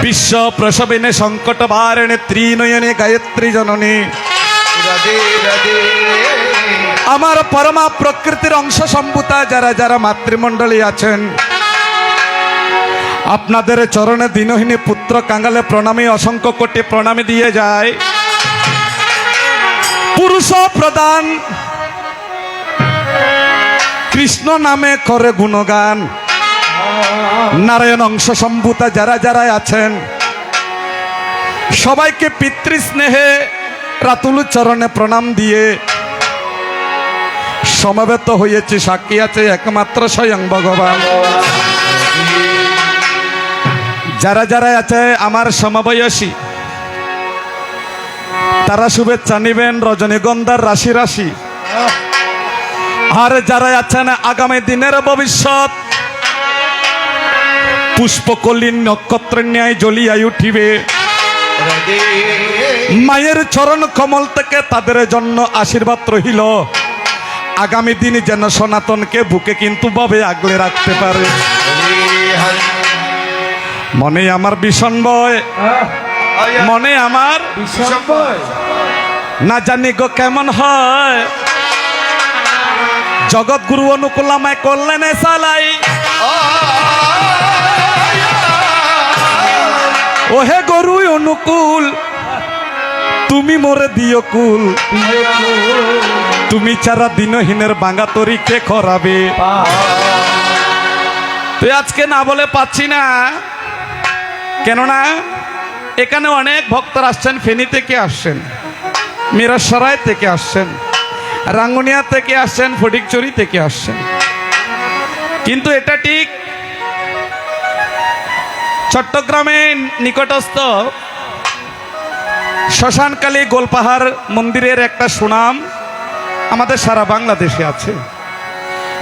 বিশ্ব প্রসবিনে সংকট ভারিণে ত্রিনয়নে গায়ত্রী জননী আমার পরমা প্রকৃতির অংশ সম্ভূতা যারা যারা মাতৃমণ্ডলী আছেন, আপনাদের চরণে দিনহীনী পুত্র কাঙ্গালে প্রণামী, অসংখ্য কোটি প্রণামী দিয়ে যায়। পুরুষ প্রদান কৃষ্ণ নামে করে গুণগান, নারায়ণ অংশ সম্ভূতা যারা যারা আছেন সবাইকে পিতৃস্নেহে রাতুল চরণে প্রণাম দিয়ে সমবেত হয়েছে। সাক্ষী আছে একমাত্র স্বয়ং ভগবান। যারা যারা আছে আমার সমবয়সী তারা শুভেচ্ছা নিবেন রজনীগন্ধার রাশি রাশি। আর যারা আছেন আগামী দিনের ভবিষ্যৎ পুষ্পকলিন নক্ষত্রের ন্যায় জ্বলিয়াই উঠিবে। মায়ের চরণ কমল থেকে তাদের জন্য আশীর্বাদ রহিল, আগামী দিন যেন সনাতনকে বুকে কিন্তু ভাবে আগলে রাখতে পারে। মনে আমার ভীষণ ভয়, মনে আমার না জানি গো কেমন হয়। জগৎগুরু অনুকূল আমায় করলেন সালাই, ওহে গরু অনুকূল তুমি মোরে দিও কুল। তুমি ছাড়া দিনহীনের বাঙ্গা তরি কে খরাবে। তুই আজকে না বলে পাচ্ছি না, কেননা এখানে অনেক ভক্তরা আসছেন। ফেনী থেকে আসছেন, মিরসরাই থেকে আসছেন, রাঙ্গুনিয়া থেকে আসছেন, ফটিকছড়ি থেকে আসছেন। কিন্তু এটা ঠিক চট্টগ্রামের নিকটস্থ শ্মশানকালী গোলপাহাড় মন্দিরের একটা সুনাম আমাদের সারা বাংলাদেশে আছে।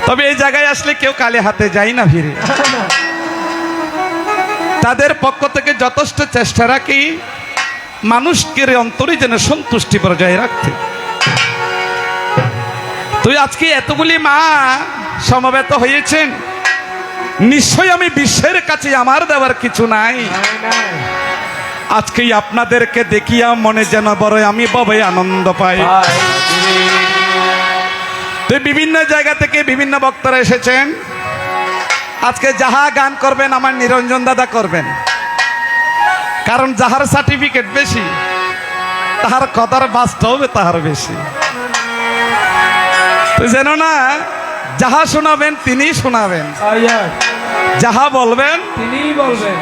তবে এই জায়গায় আসলে কেউ কালে হাতে যায় না ভিড়ে। তাদের পক্ষ থেকে যথেষ্ট চেষ্টা রাখি মানুষকে অন্তরে যেন সন্তুষ্টি বজায় রাখতে। তুই আজকে এতগুলি মা সমবেত হয়েছেন, নিশ্চয় আমি বিশ্বের কাছে আমার দেওয়ার কিছু নাই। আজকে আপনাদেরকে দেখিয়া মনে যেন বড় আমি বড়ই আনন্দ পাই। তো বিভিন্ন জায়গা থেকে বিভিন্ন বক্তারা এসেছেন। আজকে যাহা গান করবেন আমার নিরঞ্জন দাদা করবেন, কারণ যাহার সার্টিফিকেট বেশি তাহার কথার বাস্তব তাহার বেশি। তো যেন না যাহা শোনাবেন তিনি শোনাবেন, যাহা বলবেন তিনি বলবেন।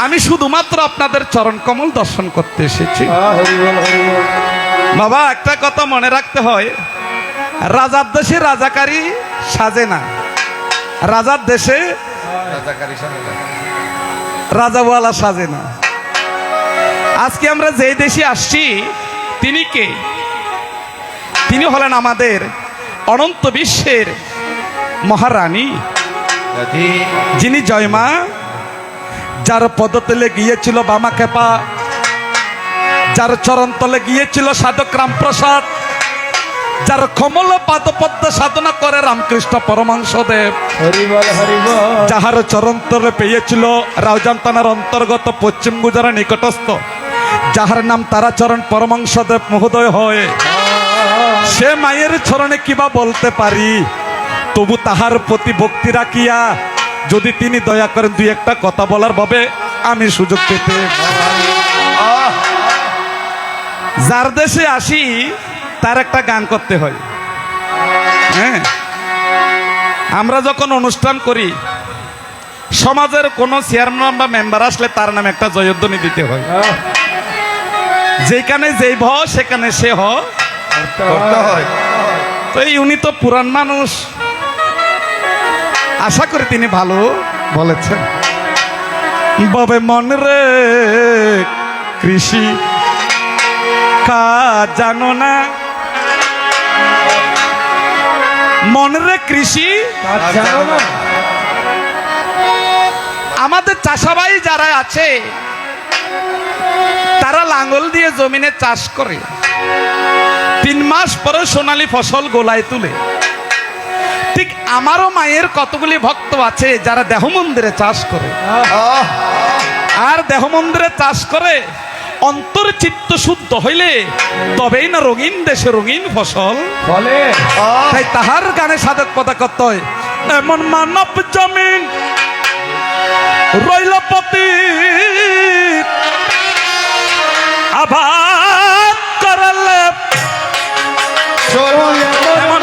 আমি শুধুমাত্র আপনাদের চরণ কমল দর্শন করতে এসেছি। বাবা একটা কথা মনে রাখতে হয়, রাজার দেশে রাজাকারী সাজে না, রাজার দেশে রাজাওয়ালা সাজে না। আজকে আমরা যে দেশে আসছি তিনি কে? তিনি হলেন আমাদের অনন্ত বিশ্বের মহারানী, যিনি জয়মা, যার পদতলে গিয়েছিল বামা খেপা, যার চরণ তলে গিয়েছিল সাধক রামপ্রসাদ, যার কমল পাদপদ্ম সাধনা করে রামকৃষ্ণ পরমহংসদেব, যাহার চরণ তলে পেয়েছিল রাউজান থানার অন্তর্গত পশ্চিম গুজরাট নিকটস্থ, যাহার নাম তারাচরণ পরমহংসদেব মহোদয় হয়। সে মায়ের চরণে কিবা বলতে পারি, তবু তাহার প্রতি ভক্তি রাখিয়া যদি তিনি দয়া করেন দুই একটা কথা বলার ভাবে আমি সুযোগ পেতে। যার দেশে আসি তার একটা গান করতে হয়। হ্যাঁ, আমরা যখন অনুষ্ঠান করি সমাজের কোনো চেয়ারম্যান বা মেম্বার আসলে তার নামে একটা জয়ধ্বনি দিতে হয়। যেখানে যেই ভ সেখানে সে হ করতে হয়। তো এই উনি তো পুরান মানুষ, আশা করি তিনি ভালো বলেছেন। ববে মন রে কৃষি কাজ জানো না, মন রে কৃষি জানো না। আমাদের চাষাবাই যারা আছে তারা লাঙ্গল দিয়ে জমিনে চাষ করে, 3 মাস পরে সোনালী ফসল গোলায় তুলে। ঠিক আমারও মায়ের কতগুলি ভক্ত আছে যারা দেহ মন্দিরে চাষ করে, আর আপনার দেহ মন্দিরে চাষ করে অন্তর চিত্ত শুদ্ধ হইলে তবেই না রঙিন দেশে রঙিন ফসল বলে তাই তাহার গানে সাধক পদা করতে হয় এমন মানব জমিন রইল পতি আবাদ করলে এমন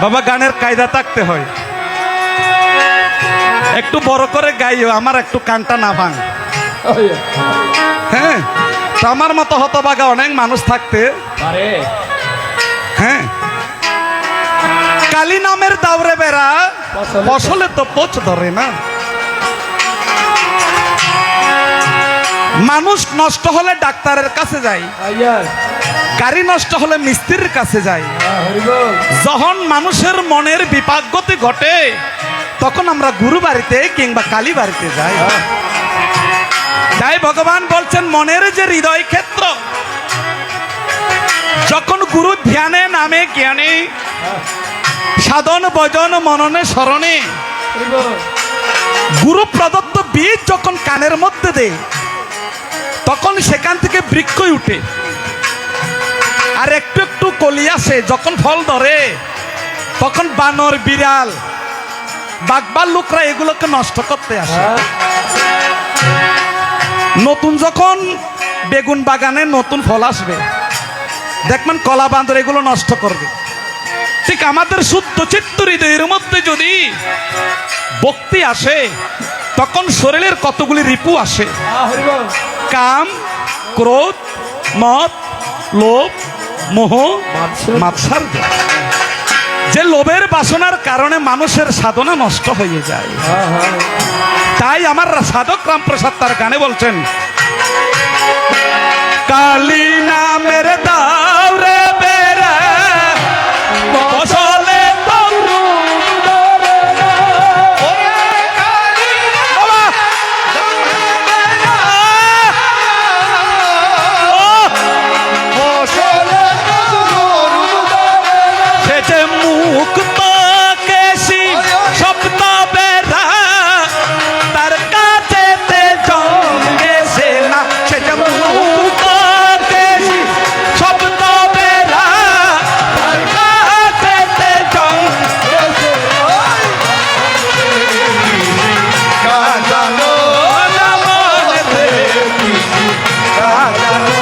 বাবা গানের কায়দা থাকতে হয় একটু বড় করে গাইও আমার একটু কানটা না ভাঙ হ্যাঁ তো আমার মতো হতবাগা অনেক মানুষ থাকতে হ্যাঁ কালী নামের দাউরে বেড়া ফসলে তো পোচ ধরে না মানুষ নষ্ট হলে ডাক্তারের কাছে যায় গাড়ি নষ্ট হলে মিস্ত্রির কাছে যায় যখন মানুষের মনের বিপাকগতি ঘটে তখন আমরা গুরু বাড়িতে কিংবা কালী বাড়িতে যাই তাই ভগবান বলছেন মনের যে হৃদয় ক্ষেত্র যখন গুরু ধ্যানে নামে জ্ঞানে সাধন ভজন মননে স্মরণে গুরু প্রদত্ত বীজ যখন কানের মধ্যে দেয় তখন সেখান থেকে বৃক্ষই উঠে আর একটু একটু কলি আসে যখন ফল ধরে তখন বানর বিড়াল বাঘবার লোকরা এগুলোকে নষ্ট করতে আসে নতুন যখন বেগুন বাগানে নতুন ফল আসবে দেখবেন কলা বান্দর এগুলো নষ্ট করবে ঠিক আমাদের শুদ্ধ চিত্ত হৃদয়ের মধ্যে যদি ভক্তি আসে তখন শরীরের কতগুলি রিপু আসে কাম ক্রোধ মদ লোভ মোহ মাৎসর্য যে লোভের বাসনার কারণে মানুষের সাধনা নষ্ট হয়ে যায় তাই আমার সাধক রামপ্রসাদ তার গানে বলছেন কালী নামের দাউরে বেড়া ফসলে মুক্ত কেশি শব্দ বেড়া তার কাছে জঙ্গে সে না সে যে মুক্ত কেশি শব্দ বেড়া তার কাছে জঙ্গে সে কাজানো নামে কাজানো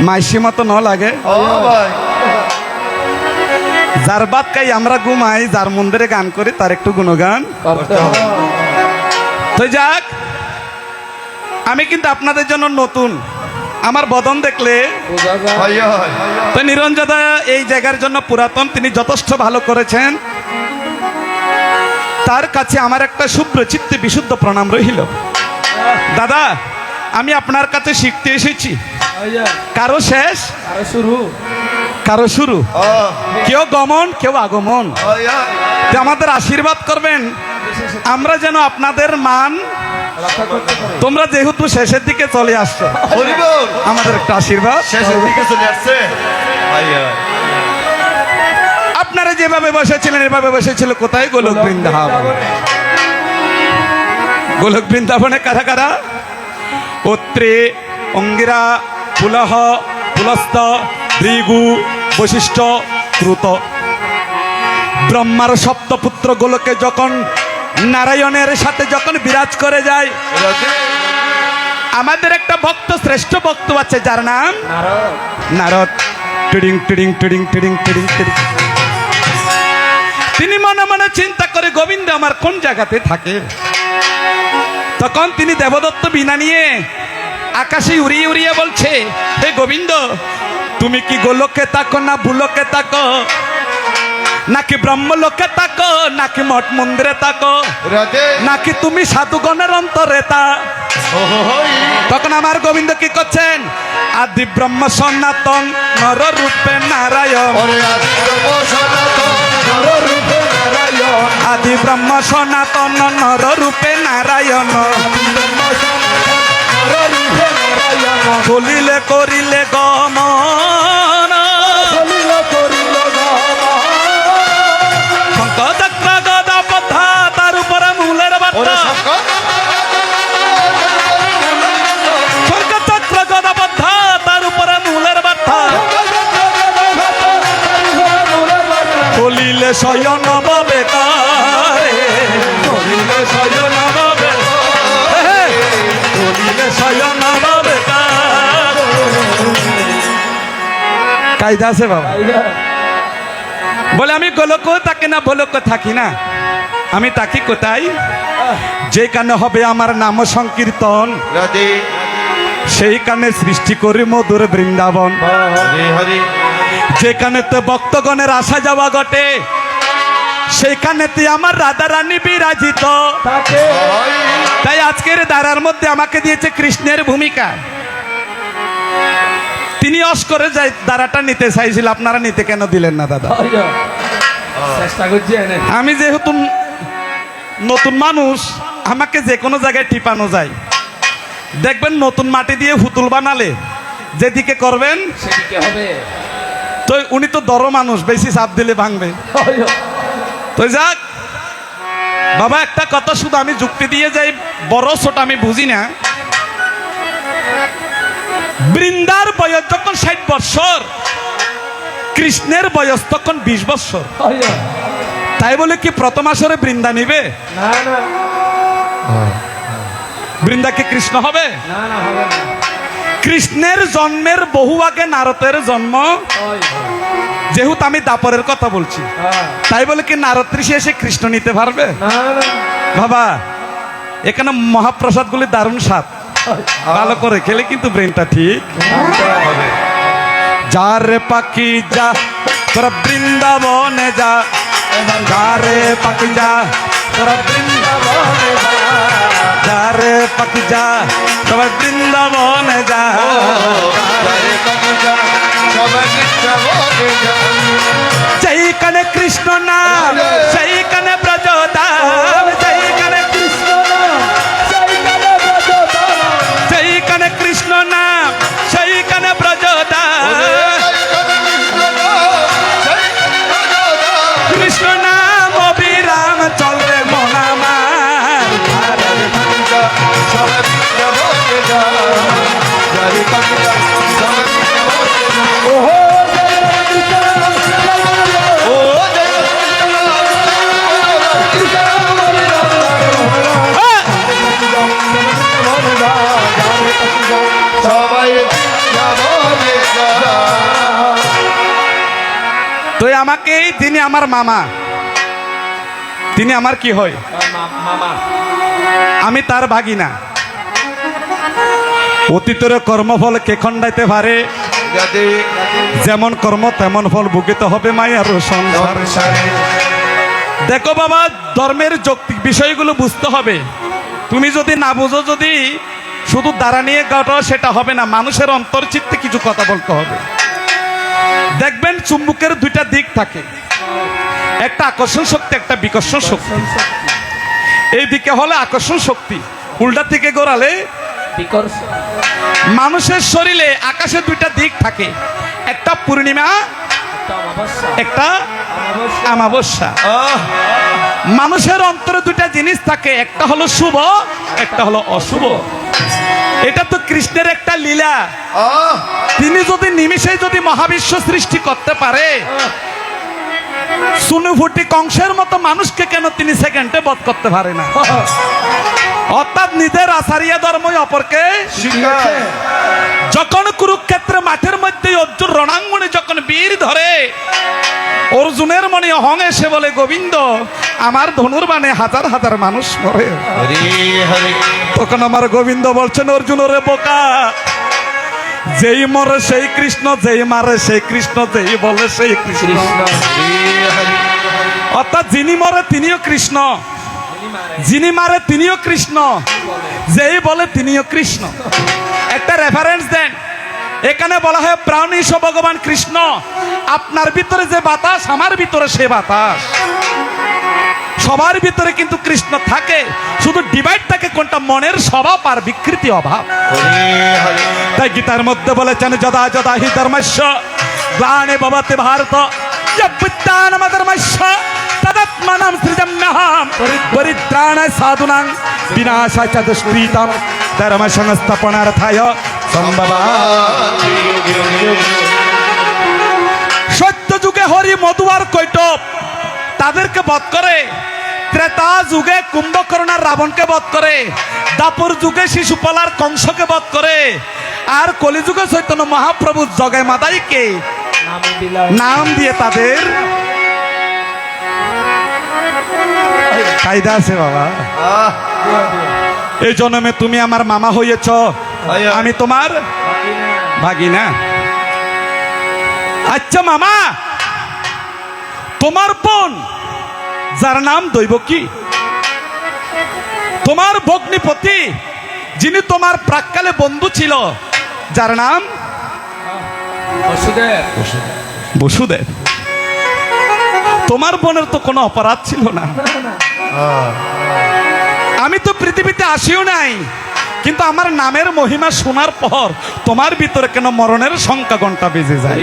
মাইসি মতো ন লাগে যার বাদ খাই আমরা ঘুমাই যার মন্দিরে গান করি তার একটু গুণগান তো যাক আমি কিন্তু আপনাদের জন্য নতুন আমার বদন দেখলে তো নিরঞ্জদা এই জায়গার জন্য পুরাতন তিনি যথেষ্ট ভালো করেছেন তার কাছে আমার একটা শুভ্র চিত্তে বিশুদ্ধ প্রণাম রইল দাদা আমি আপনার কাছে শিখতে এসেছি কারো শেষ কারো শুরু কেউ গমন কেউ আগমন আমাদের আশীর্বাদ করবেন আমরা যেন আপনাদের মান তোমরা যেহেতু শেষের দিকে চলে আসছো আমাদের একটা আশীর্বাদ শেষের দিকে চলে আসছে যেভাবে বসেছিলেন এভাবে বসেছিল কোথায়? গোলক বৃন্দাবন। গোলক বৃন্দাবনে কারা কারা? অত্রে, অঙ্গিরা, পুলহ, পুলস্ত, ভৃগু, বশিষ্ঠ, ক্রুত। ব্রহ্মার সপ্তপুত্র গোলকে যখন নারায়ণের সাথে যখন বিরাজ করে যায়, আমাদের একটা ভক্ত, শ্রেষ্ঠ ভক্ত আছে যার নাম নারদ। টিডিং টিডিং টিডিং টিডিং টিডিং টিডিং। তিনি মনে মনে চিন্তা করে গোবিন্দ আমার কোন জায়গাতে থাকে। তখন তিনি দেবদত্ত বীণা নিয়ে আকাশে উড়িয়ে উড়িয়ে বলছে, হে গোবিন্দ, তুমি কি গোলকে তাকো না ভূলোকে তাকো, নাকি ব্রহ্মলোকে তাকো, নাকি মঠ মন্দিরে তাকো, নাকি তুমি সাধুগণের অন্তরে তা? তখন আমার গোবিন্দ কি করছেন? আদি ব্রহ্ম সনাতন নর রূপে নারায়ণ, আদি ব্রহ্ম সনাতন নর রূপে নারায়ণ, চলিলে করিলে গমন, শঙ্খ চক্র গদা পথা তার উপরে মূলের বার্তা, শঙ্খ চক্র গদা পথা তার উপরে মূলের বার্তা, চলিলে শয়ন বাবে কারে, চলিলে শয়ন বাবে, চলিলে শয়ন বাবে কায়দা আছে বাবা। বলে আমি গোলক থাকি না ভোলক থাকি না, আমি থাকি কোথায়? যেখানে হবে আমার নাম সংকীর্তন, সেইখানে সৃষ্টি করি মধুর বৃন্দাবন। যেখানেতে ভক্তগণের আসা যাওয়া ঘটে, সেইখানেতে আমার রাধা রানী বিরাজিত। তাই আজকের দ্বারার মধ্যে আমাকে দিয়েছে কৃষ্ণের ভূমিকা। তিনি অস্করে যাই দ্বারাটা নিতে চাইছিল, আপনারা নিতে কেন দিলেন না দাদা? চেষ্টা করছি। আমি যেহেতু নতুন মানুষ, আমাকে যে কোনো জায়গায় টিপানো যায়। দেখবেন নতুন মাটি দিয়ে পুতুল বানালে যেদিকে করবেন সেদিকে হবে। তো উনি তো দড় মানুষ, বেশি চাপ দিলে ভাঙবে। তো যাক বাবা, একটা কথা শুধু আমি যুক্তি দিয়ে যাই, বড় ছোট আমি বুঝি না। বৃন্দার বয়স যখন 60 বৎসর, কৃষ্ণের বয়স তখন 20 বৎসর। তাই বলে কি প্রথম আসরে বৃন্দা নিবে? না না, বৃন্দা কি কৃষ্ণ হবে? না না, হবে না। কৃষ্ণের জন্মের বহু আগে নারদের জন্ম। যেহেতু আমি দাপরের কথা বলছি, তাই বলে কি নারদ ঋষি এসে কৃষ্ণ নিতে পারবে? না না বাবা, এখানে মহাপ্রসাদ গুলি দারুণ স্বাদ, ভালো করে খেলে কিন্তু ব্রেনটা ঠিক। যা রে পাখি যা তোরা বৃন্দাবনে যা, যা রে পাখি যা তোরা বৃন্দাবনে যা, যা রে পাখি যা তোরা বৃন্দাবনে যা, যেইখানে কৃষ্ণ নাম সেইখানে ব্রজধাম, যেইখানে কৃষ্ণ নাম সেইখানে ব্রজধাম, যেইখানে কৃষ্ণ নাম সেইখানে ব্রজধাম, কৃষ্ণ নাম অবিরাম চলে মন আমার। তো আমাকে তিনি আমার মামা, তিনি আমার কি হয়? মামা। আমি তার ভাগিনা। অতীতের কর্মফল কে খণ্ডাইতে পারে? যেমন কর্ম তেমন ফল ভুগিতে হবে মায়ার সংসারে। দেখো বাবা, ধর্মের যৌক্তিক বিষয়গুলো বুঝতে হবে। তুমি যদি না বুঝো, যদি শুধু দ্বারা নিয়ে গাটো, সেটা হবে না। মানুষের অন্তর্চিত্তে কিছু কথা বলতে হবে। দেখবেন চুম্বকের দুইটা দিক থাকে, একটা আকর্ষণ শক্তি, একটা বিকর্ষণ শক্তি। এই দিকে হলে আকর্ষণ শক্তি, উল্টা থেকে ঘোরালে বিকর্ষণ। মানুষের শরীরে আকাশে দুইটা দিক থাকে, একটা পূর্ণিমা, একটা অমাবস্যা, একটা আমাবস্যা। মানুষের অন্তরে দুইটা জিনিস থাকে, একটা হলো শুভ, একটা হলো অশুভ। এটা তো কৃষ্ণের একটা লীলা। তিনি যদি নিমিষে যদি মহাবিশ্ব সৃষ্টি করতে পারে, সুনুফুটি কংসের মতো মানুষকে কেন তিনি সেকেন্ডে বধ করতে পারে না? অর্থাৎ নিজের আচারিয়া ধর্মই অপরকে। যখন কুরুক্ষেত্রে মাঠের মধ্যে অর্জুন রণাঙ্গনে যখন বীর ধরে, অর্জুনের মনে অহং এসে বলে, গোবিন্দ আমার ধনুর বাণে হাজার হাজার মানুষ মরে। তখন আমার গোবিন্দ বলছেন, অর্জুন রে বোকা, যেই মরে সেই কৃষ্ণ, যেই মারে সেই কৃষ্ণ, যেই বলে সেই কৃষ্ণ। অর্থাৎ যিনি মরে তিনিও কৃষ্ণ, যিনি মারে তিনিও কৃষ্ণ, যেই বলে তিনিও কৃষ্ণ। একটা রেফারেন্স দেন, এখানে বলা হয় প্রাণীশ ভগবান কৃষ্ণ। আপনার ভিতরে যে বাতাস, আমার ভিতরে সে বাতাস। সবার ভিতরে কিন্তু কৃষ্ণ থাকে, শুধু ডিভাইড থাকে কোনটা, মনের স্বভাব আর বিকৃতি অভাব। তাই গীতার মধ্যে বলেছেন, যদা যদা হি ধর্মস্য গ্লানে ভবতি ভারত অভ্যুত্থানম ধর্মস্য তদাত্মানাং সৃজাম্যহম পরিত্রাণায় সাধুনাং বিনাশায় চ দুষ্কৃতাম ধর্ম সংস্থাপনার্থায় সম্ভবামি। সত্য যুগে হরি, মধু আর কৈটব তাদেরকে বধ করে, ত্রেতা যুগে কুম্ভকর্ণ আর রাবণকে বধ করে, দাপর যুগে শিশুপালার কংসকে বধ করে, আর কলিযুগে চৈতন্য মহাপ্রভু জগাই মাদাইকে নাম দিয়ে তাদের কায়দা আছে। বাবা, এই জন্মে তুমি আমার মামা হয়েছ, আমি তোমার ভাগিনা। আচ্ছা মামা, তোমার বোন যার নাম দৈবকী, তোমার ভগ্নিপতি যিনি তোমার প্রাক্কালে বন্ধু ছিল, যার নাম বসুদেব, তোমার বোনের তো কোনো অপরাধ ছিল না। আমি তো পৃথিবীতে আসিও নাই, কিন্তু আমার নামের মহিমা শোনার পর তোমার ভিতরে কেন মরণের সংখ্যা ঘন্টা বেজে যায়?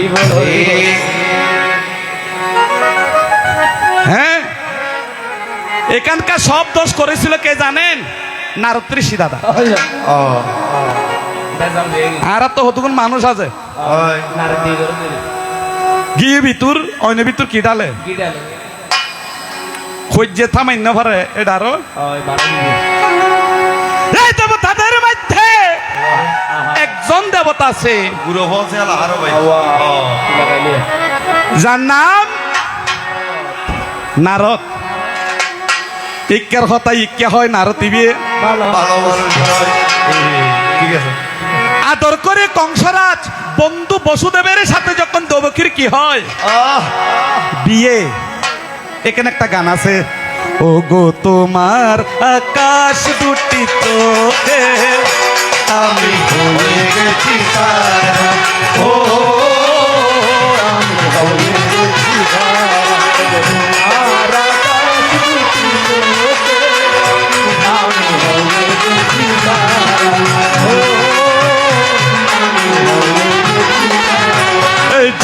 হ্যাঁ, এখানকার সব দোষ করেছিল কে জানেন? নারদ ঋষি দাদা। আর তো হতুকুন মানুষ আছে গিয়ে ভিতর অন্য ভিতর কি ডালে খোঁজে থামাইন্য পারে এটারও। এই দেবতাদের মধ্যে একজন দেবতা আছে যার নাম নারদ। ইক্যার হতা ইক্যা হয় নারদ দিবে আদর করে কংসরাজ বন্ধু বসুদেবের সাথে যখন দেবকীর কি হয় বিয়ে। এখানে একটা গান আছে, ও গো তোমার আকাশ দুটি চোখে আমি হয়ে গেছি তারা, ও আমি হয়ে গেছি তারা, তোমার আকাশ দুটি চোখে আমি হয়ে গেছি তারা, ও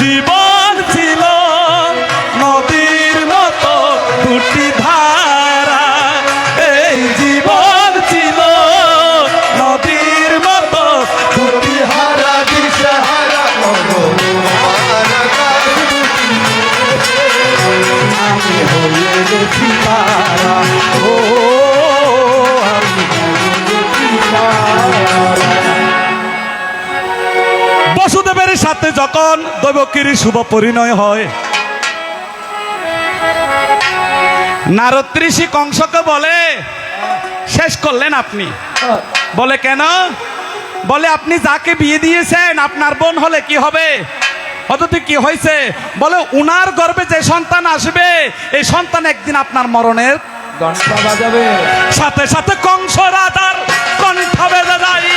জীবন ছিল নদীর মতো দুটি ধারা, এই জীবন ছিল নদীর মতো দুটি হারা দিশাহারা, আমি হয়ে গেছি তারা, ও আমি হয়ে গেছি তারা। বসুদেবের সাথে যখন দেবকীর শুভ পরিণয় হয়, নারদ ঋষি কংসকে বলে, শেষ করলেন আপনি। বলে কেন? বলে আপনি যাকে বিয়ে দিয়েছেন আপনার বোন হলে কি হবে? অথচ কি হয়েছে? বলে উনার গর্ভে যে সন্তান আসবে এই সন্তান একদিন আপনার মরণের ঘণ্টা বাজাবে। সাথে সাথে কংস রাজার কণ্ঠ বেজে যায়,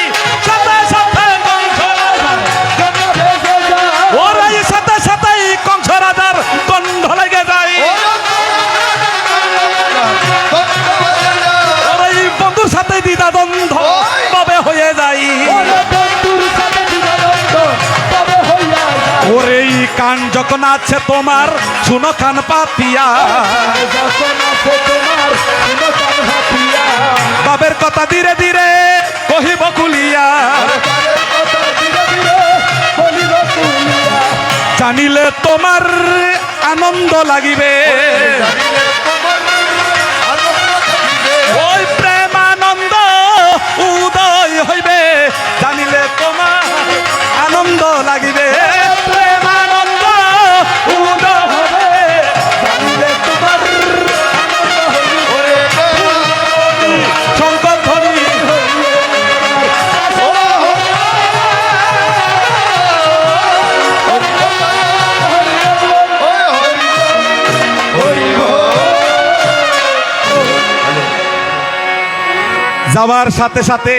সাথে সাথে কংস রাজার ওরাই সাথে সাথেই কংস রাজার কণ্ঠ লেগে যায়। ওরাই বন্ধুর সাথে দ্বিধাদ্বন্দ্ব ভাবে হয়ে যায়। ওরে কাণ্ড যখন আছে তোমার শুনো কান পাতিয়া, যখন আছে তোমার শুনো কান হাতিয়া, বাবের কথা ধীরে ধীরে কহিব কুলিয়া, তাদের কথা ধীরে ধীরে বলিব তুলিয়া, জানিলে তোমার আনন্দ লাগিবে, জানিলে তোমার আনন্দ থাকিবে, ওই প্রেমানন্দ উদয় হইবে, জানিলে তোমার আনন্দ লাগিবে, প্রেমানন্দ উদয় হবে, জানিলে তোমার আনন্দ হইবে, ওরে প্রেমানন্দে শঙ্কর ধ্বনি ওরে হরি যাওয়ার সাথে সাথে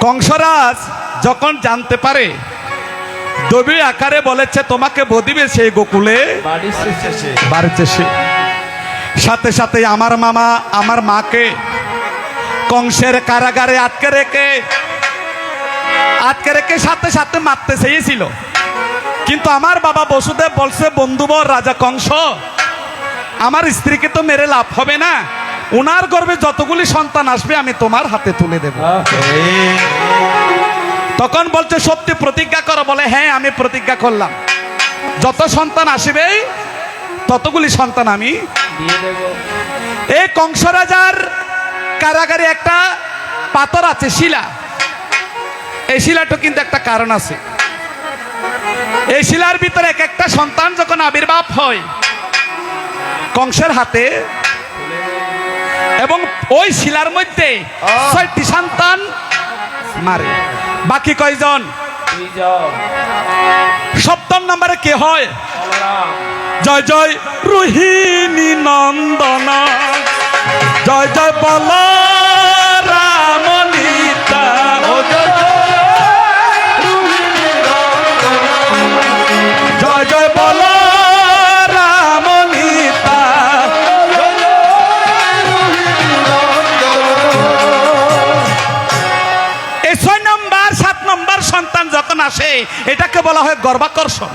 কংসরাজ যখন জানতে পারে দৈবী আকারে বলেছে তোমাকে বদিবে সেই গোকুলে বাড়ি শেষে বাড়িতে সে সাথে সাথে আমার মামা আমার মাকে কংসের কারাগারে আটকে রেখে সাথে সাথে মারতে চেয়েছিল, কিন্তু আমার বাবা বসুদেব বলছে বন্ধুবর রাজা কংস, আমার স্ত্রীকে তো মেরে লাভ হবে না, ওনার গর্ভে যতগুলি সন্তান আসবে আমি তোমার হাতে তুলে দেব। তখন বলছে সত্যি প্রতিজ্ঞা করো, বলে হ্যাঁ আমি প্রতিজ্ঞা করলাম, যত সন্তান আসবে ততগুলি সন্তান আমি। দিয়ে দেব। এই কংস রাজার কারাগারে একটা পাথর আছে, শিলা, এই শিলাটা কিন্তু একটা কারণ আছে, এই শিলার ভিতরে এক একটা সন্তান যখন আবির্ভাব হয় কংসের হাতে, এবং ওই শিলার মধ্যে 6টি সন্তান মারে, বাকি কয়জন? দুইজন। 7 নম্বরে কে হয়? বলরাম। জয় জয় রোহিণী নন্দন, জয় জয় বল রামনীতা, জয় জয় বল রামনীতা, এই 6 নম্বর 7 নম্বর সন্তান যখন আসে এটাকে বলা হয় গর্ভাকর্ষণ।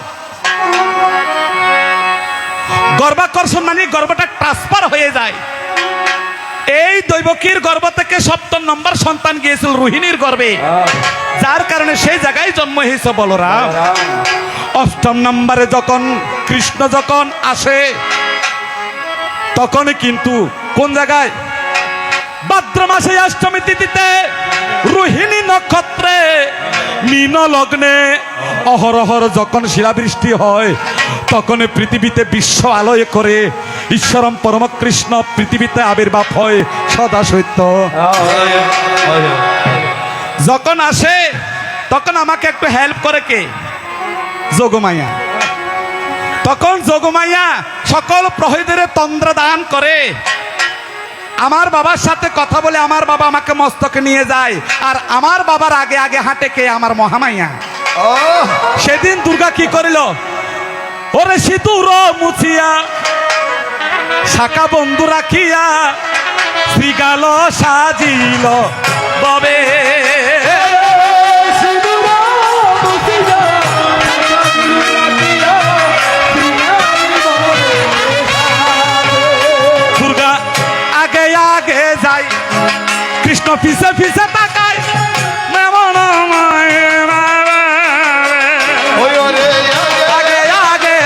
গর্ভাকর্ষণ মানে গর্ভটা ট্রান্সফার হয়ে যায়। এই দৈবকীর গর্ভ থেকে 7 নম্বর সন্তান গিয়েছিল রোহিণীর গর্ভে, যার কারণে সেই জায়গায় জন্ম হয়েছে বলরাম। 8 নম্বরে যখন কৃষ্ণ যখন আসে তখন কিন্তু কোন জায়গায়? ভাদ্র মাসে অষ্টমী তিথিতে রোহিণী নক্ষত্রে মীন লগ্নে অহরহর যখন শিলাবৃষ্টি হয় তখন পৃথিবীতে বিশ্ব আলোয় করে ঈশ্বরম পরম কৃষ্ণ পৃথিবীতে আবির্ভাব হয় সদা সত্য। যখন আসে তখন আমাকে একটু হেল্প করে কে? যোগমায়া। তখন যোগমায়া সকল প্রহরীদের তন্দ্র দান করে, আমার বাবার সাথে কথা বলে আমার বাবা আমাকে মস্তকে নিয়ে যায়, আর আমার বাবার আগে আগে হাঁটে কে? আমার মহামায়া। সেদিন দুর্গা কি করিল? ওরে সিঁদুর মুছিয়া শাখা বন্ধু রাখিয়া শ্রীগাল সাজিল ববে, দুর্গা আগে আগে যায়, কৃষ্ণ পিছে পিছে তাকায়, আগে আগে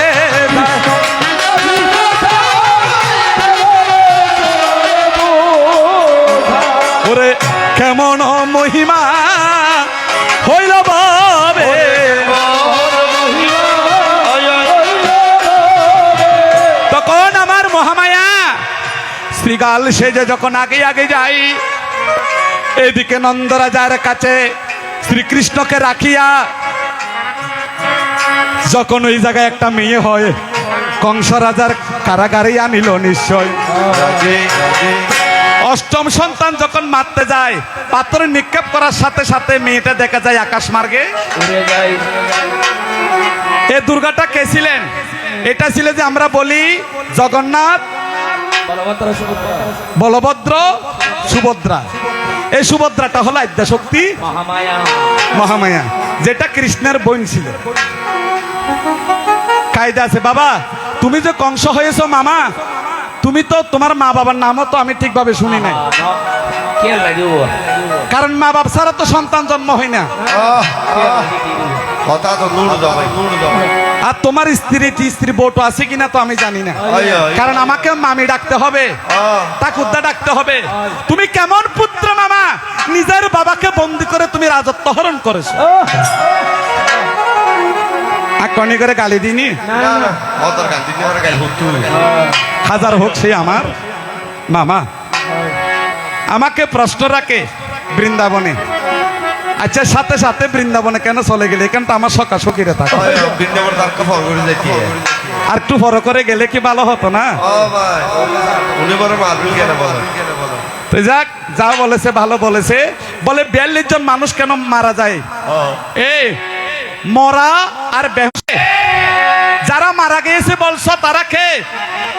ওরে কেমন মহিমা হইল বাবে, তখন আমার মহামায়া শ্রীগাল সেজে যখন আগে আগে যাই, এদিকে নন্দরাজার কাছে শ্রীকৃষ্ণকে রাখিয়া যখন ওই জায়গায় একটা মেয়ে হয়, কংস রাজার কারাগারে আনিল নিশ্চয়। 8ম সন্তান যখন মারতে যায় পাথরে নিক্ষেপ করার সাথে সাথে মেয়েটা দেখা যায় আকাশ মার্গে উড়ে যায়। এই দুর্গাটা কে ছিলেন? এটা ছিল যে আমরা বলি জগন্নাথ, বলভদ্র, সুভদ্রা, বলভদ্র, সুভদ্রা। এই সুভদ্রাটা হলো আদ্যাশক্তি মহামায়া। মহামায়া, যেটা কৃষ্ণের বোন ছিল। কায়দা আছে। বাবা তুমি যে কংস হয়েছো মামা, তুমি তো তোমার মা বাবার নামও তো আমি ঠিকভাবে শুনি নাই, কে লাগিব কারণ মা বাপ ছাড়া তো সন্তান জন্ম হয় না। কথা তো নুর জমাই নুর জমাই আর তোমার স্ত্রী বউটো আছে কিনা তো আমি জানি না, কারণ আমাকে মামি ডাকতে হবে, তাকুদ্দা ডাকতে হবে। তুমি কেমন পুত্র মামা, নিজের বাবাকে বন্দি করে তুমি রাজত্ব হরণ করেছো। আর কনি করে গালি দিনি, না না অতর গান দিন আর গাল হতো হাজার হোক সে আমার মামা। আমাকে প্রশ্ন রাখে বৃন্দাবনে, আচ্ছা সাথে সাথে বৃন্দাবনে কেন চলে গেলে? এখানটা আমার সকা সকিরে থাকে, বৃন্দাবন তার ফর করে যাইতে আর একটু বড় করে গেলে কি ভালো হতো না? ও ভাই উনি বড় মারবিল কেন বলেন? তো যাক, যা বলেছে ভালো বলেছে। বলে 42 জন মানুষ কেন মারা যায়? এই মরা আর বেহুশে যারা মারা গিয়েছে বলছো তারা কে?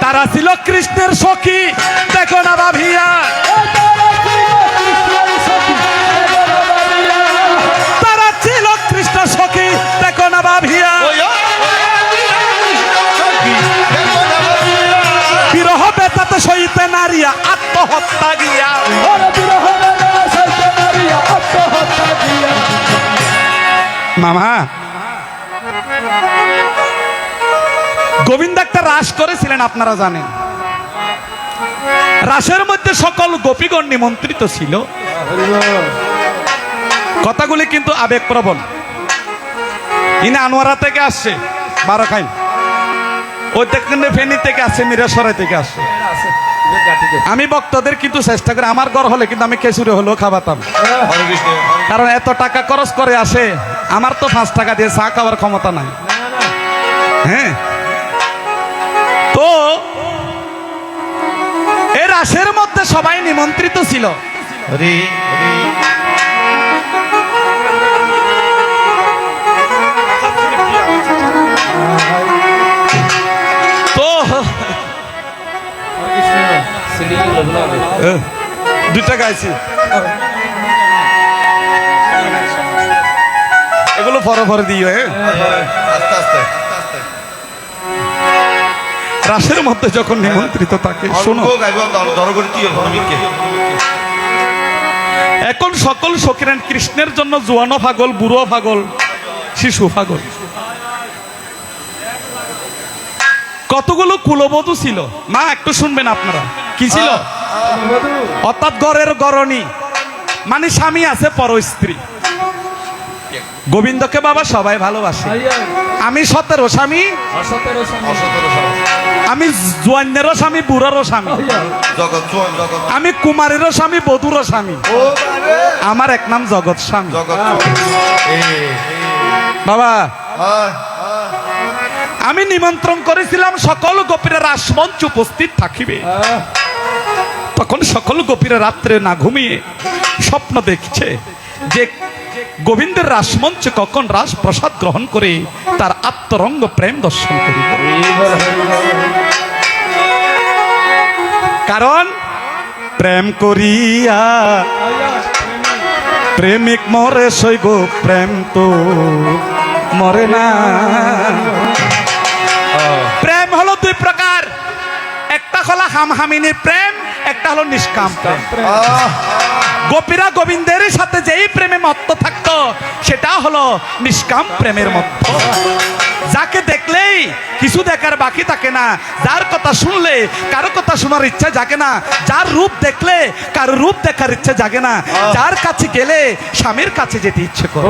তারা ছিল কৃষ্ণের সখী। দেখো না ভাবিয়া, তারা ছিল কৃষ্ণ সখী। দেখো না ভাবিয়া, বিরহ বেতাতে সইতে নারিয়া আত্মহত্যা গিয়া। মামা গোবিন্দ একটা রাস করেছিলেন, আপনারা জানেন। রাসের মধ্যে সকল গোপীগণ নিমন্ত্রিত ছিল। কথাগুলি কিন্তু আবেগপ্রবণ। ইনি আনোয়ারা থেকে আসছে, বারোখাইন, ওই দেখেন ফেনী থেকে আসছে, মিরাসরাই থেকে আসছে। আমি ভক্তদের কিন্তু চেষ্টা করি, আমার ঘর হলে কিন্তু আমি খেসুরে হলেও খাওয়াতাম, কারণ এত টাকা খরচ করে আসে, আমার তো 5 টাকা দিয়ে চা খাওয়ার ক্ষমতা নাই। হ্যাঁ, তো এই রাসের মধ্যে সবাই নিমন্ত্রিত ছিল। তো 2টা গাইছি, এগুলো ফরে দিও। আস্তে আস্তে রাসের মধ্যে যখন নিমন্ত্রিত থাকে, শোনো, এখন সকল সখীরান কৃষ্ণের জন্য জোয়ানো পাগল, বুড়ো পাগল, শিশু পাগল। কতগুলো কুলবধূ ছিল মা, একটু শুনবেন আপনারা। কি ছিল? অর্থাৎ ঘরের গরণী, মানে স্বামী আছে পর স্ত্রী। গোবিন্দকে বাবা সবাই ভালোবাসে। আমি 17 স্বামী, আমি জোয়ানেরও স্বামী, বুড়ারও স্বামী, আমি কুমারেরও স্বামী, বধুরও স্বামী। আমার এক নাম জগৎ স্বামী। বাবা আমি নিমন্ত্রণ করেছিলাম সকল গোপীরা রাসমঞ্চ উপস্থিত থাকিবে। তখন সকল গোপীরা রাত্রে না ঘুমিয়ে স্বপ্ন দেখছে যে গোবিন্দের রাসমঞ্চে কখন রাস প্রসাদ গ্রহণ করে তার আত্মরঙ্গ প্রেম দর্শন করিব। কারণ প্রেম করিয়া প্রেমিক মরে সইব, প্রেম তো মরে না। প্রেম হলো 2 প্রকার, একটা হলো হামহামিনী প্রেম, একটা হলো নিষ্কাম প্রেম। গোপীরা গোবিন্দের সাথে যেই প্রেমে মত্ত থাকতো সেটা হলো নিষ্কাম প্রেমের মত্ত। যাকে দেখলেই কিছু দেখার বাকি থাকে না, যার কথা শুনলে কারো কথা শোনার ইচ্ছা জাগে না, যার রূপ দেখলে কারো রূপ দেখার ইচ্ছা জাগে না, যার কাছে গেলে স্বামীর কাছে যেতে ইচ্ছে করে।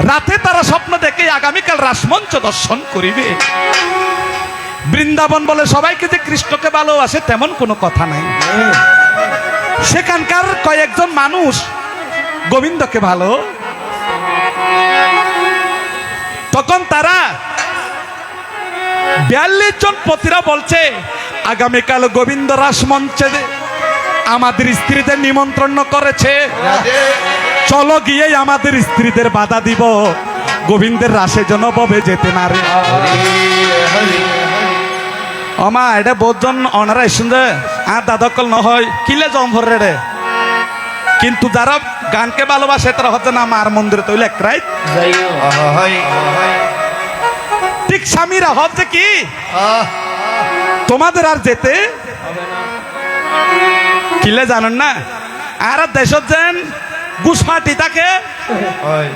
রাতে তারা স্বপ্ন দেখে আগামীকাল রাসমঞ্চ দর্শন করিবে। বৃন্দাবন বলে সবাইকে যে কৃষ্ণকে ভালোবাসে তেমন কোনো কথা নাই। সেখানকার কয়েকজন মানুষ গোবিন্দকে ভালো, তখন তারা 42 জন পতিরা বলছে আগামীকাল গোবিন্দ রাসমঞ্চে আমাদের স্ত্রীদের নিমন্ত্রণ করেছে, চলো গিয়ে আমাদের স্ত্রীদের বাধা দিব, গোবিন্দের রাসে যেন ববে যেতে না রে। অমা এটা বহুজন অনারা শুনছে আর দাদকল নহয় কিলে জম ভরে রে, কিন্তু যারা গানকে ভালোবাসে তারা হচ্ছে না মার মন্দিরে তৈলে এক রাইত ঠিক স্বামীরা হচ্ছে কি আহ, তোমাদের আর যেতে কিলে জানেন না আর দেশত যেন গুস ফাটি থাকে হয়।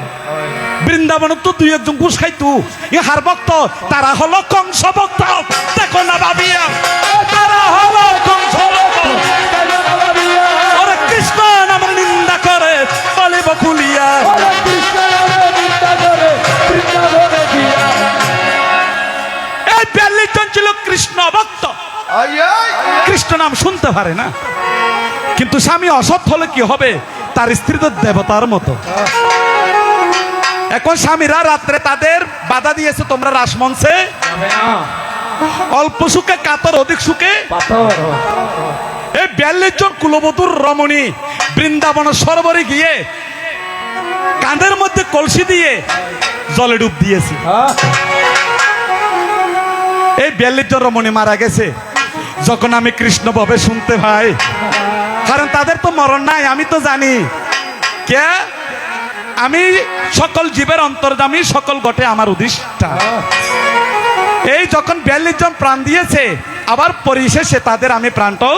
বৃন্দাবন তো দুই একজন ঘুষ খাইতু ইহার ভক্ত তারা হলো কংস ভক্ত দেখো না ভাবিয়া তারা হলো কংস ভক্ত ওরে কৃষ্ণ নামের নিন্দা করে বলিব খুলিয়া ওরে কৃষ্ণ নামে নিন্দা করে বৃন্দাবনে গিয়া। এই 42 জন ছিল কৃষ্ণ ভক্ত আই, আই। কৃষ্ণ নাম শুনতে পারে না কিন্তু স্বামী অসৎ হলে কি হবে তার স্ত্রী তো দেবতার মতো এখন স্বামীরা রাত্রে তাদের বাধা দিয়েছে তোমরা রাসমঞ্চে অল্প সুখে কাতর অধিক সুখে পাথর এই 42 জন কুলবধূর রমণী বৃন্দাবন সরোবরে গিয়ে কাঁধের মধ্যে কলসি দিয়ে জলে ডুব দিয়েছে এই 42 জন রমণী মারা গেছে যখন আমি কৃষ্ণ ভবে শুনতে পাই কারণ তাদের তো মরণ নাই আমি তো জানি কে আমি সকল জীবের অন্তর্যামী সকল ঘটে আমার উদ্দিষ্টা এই যখন 42 জন প্রাণ দিয়েছে আবার পরিশেষে তাদের আমি প্রাণটাও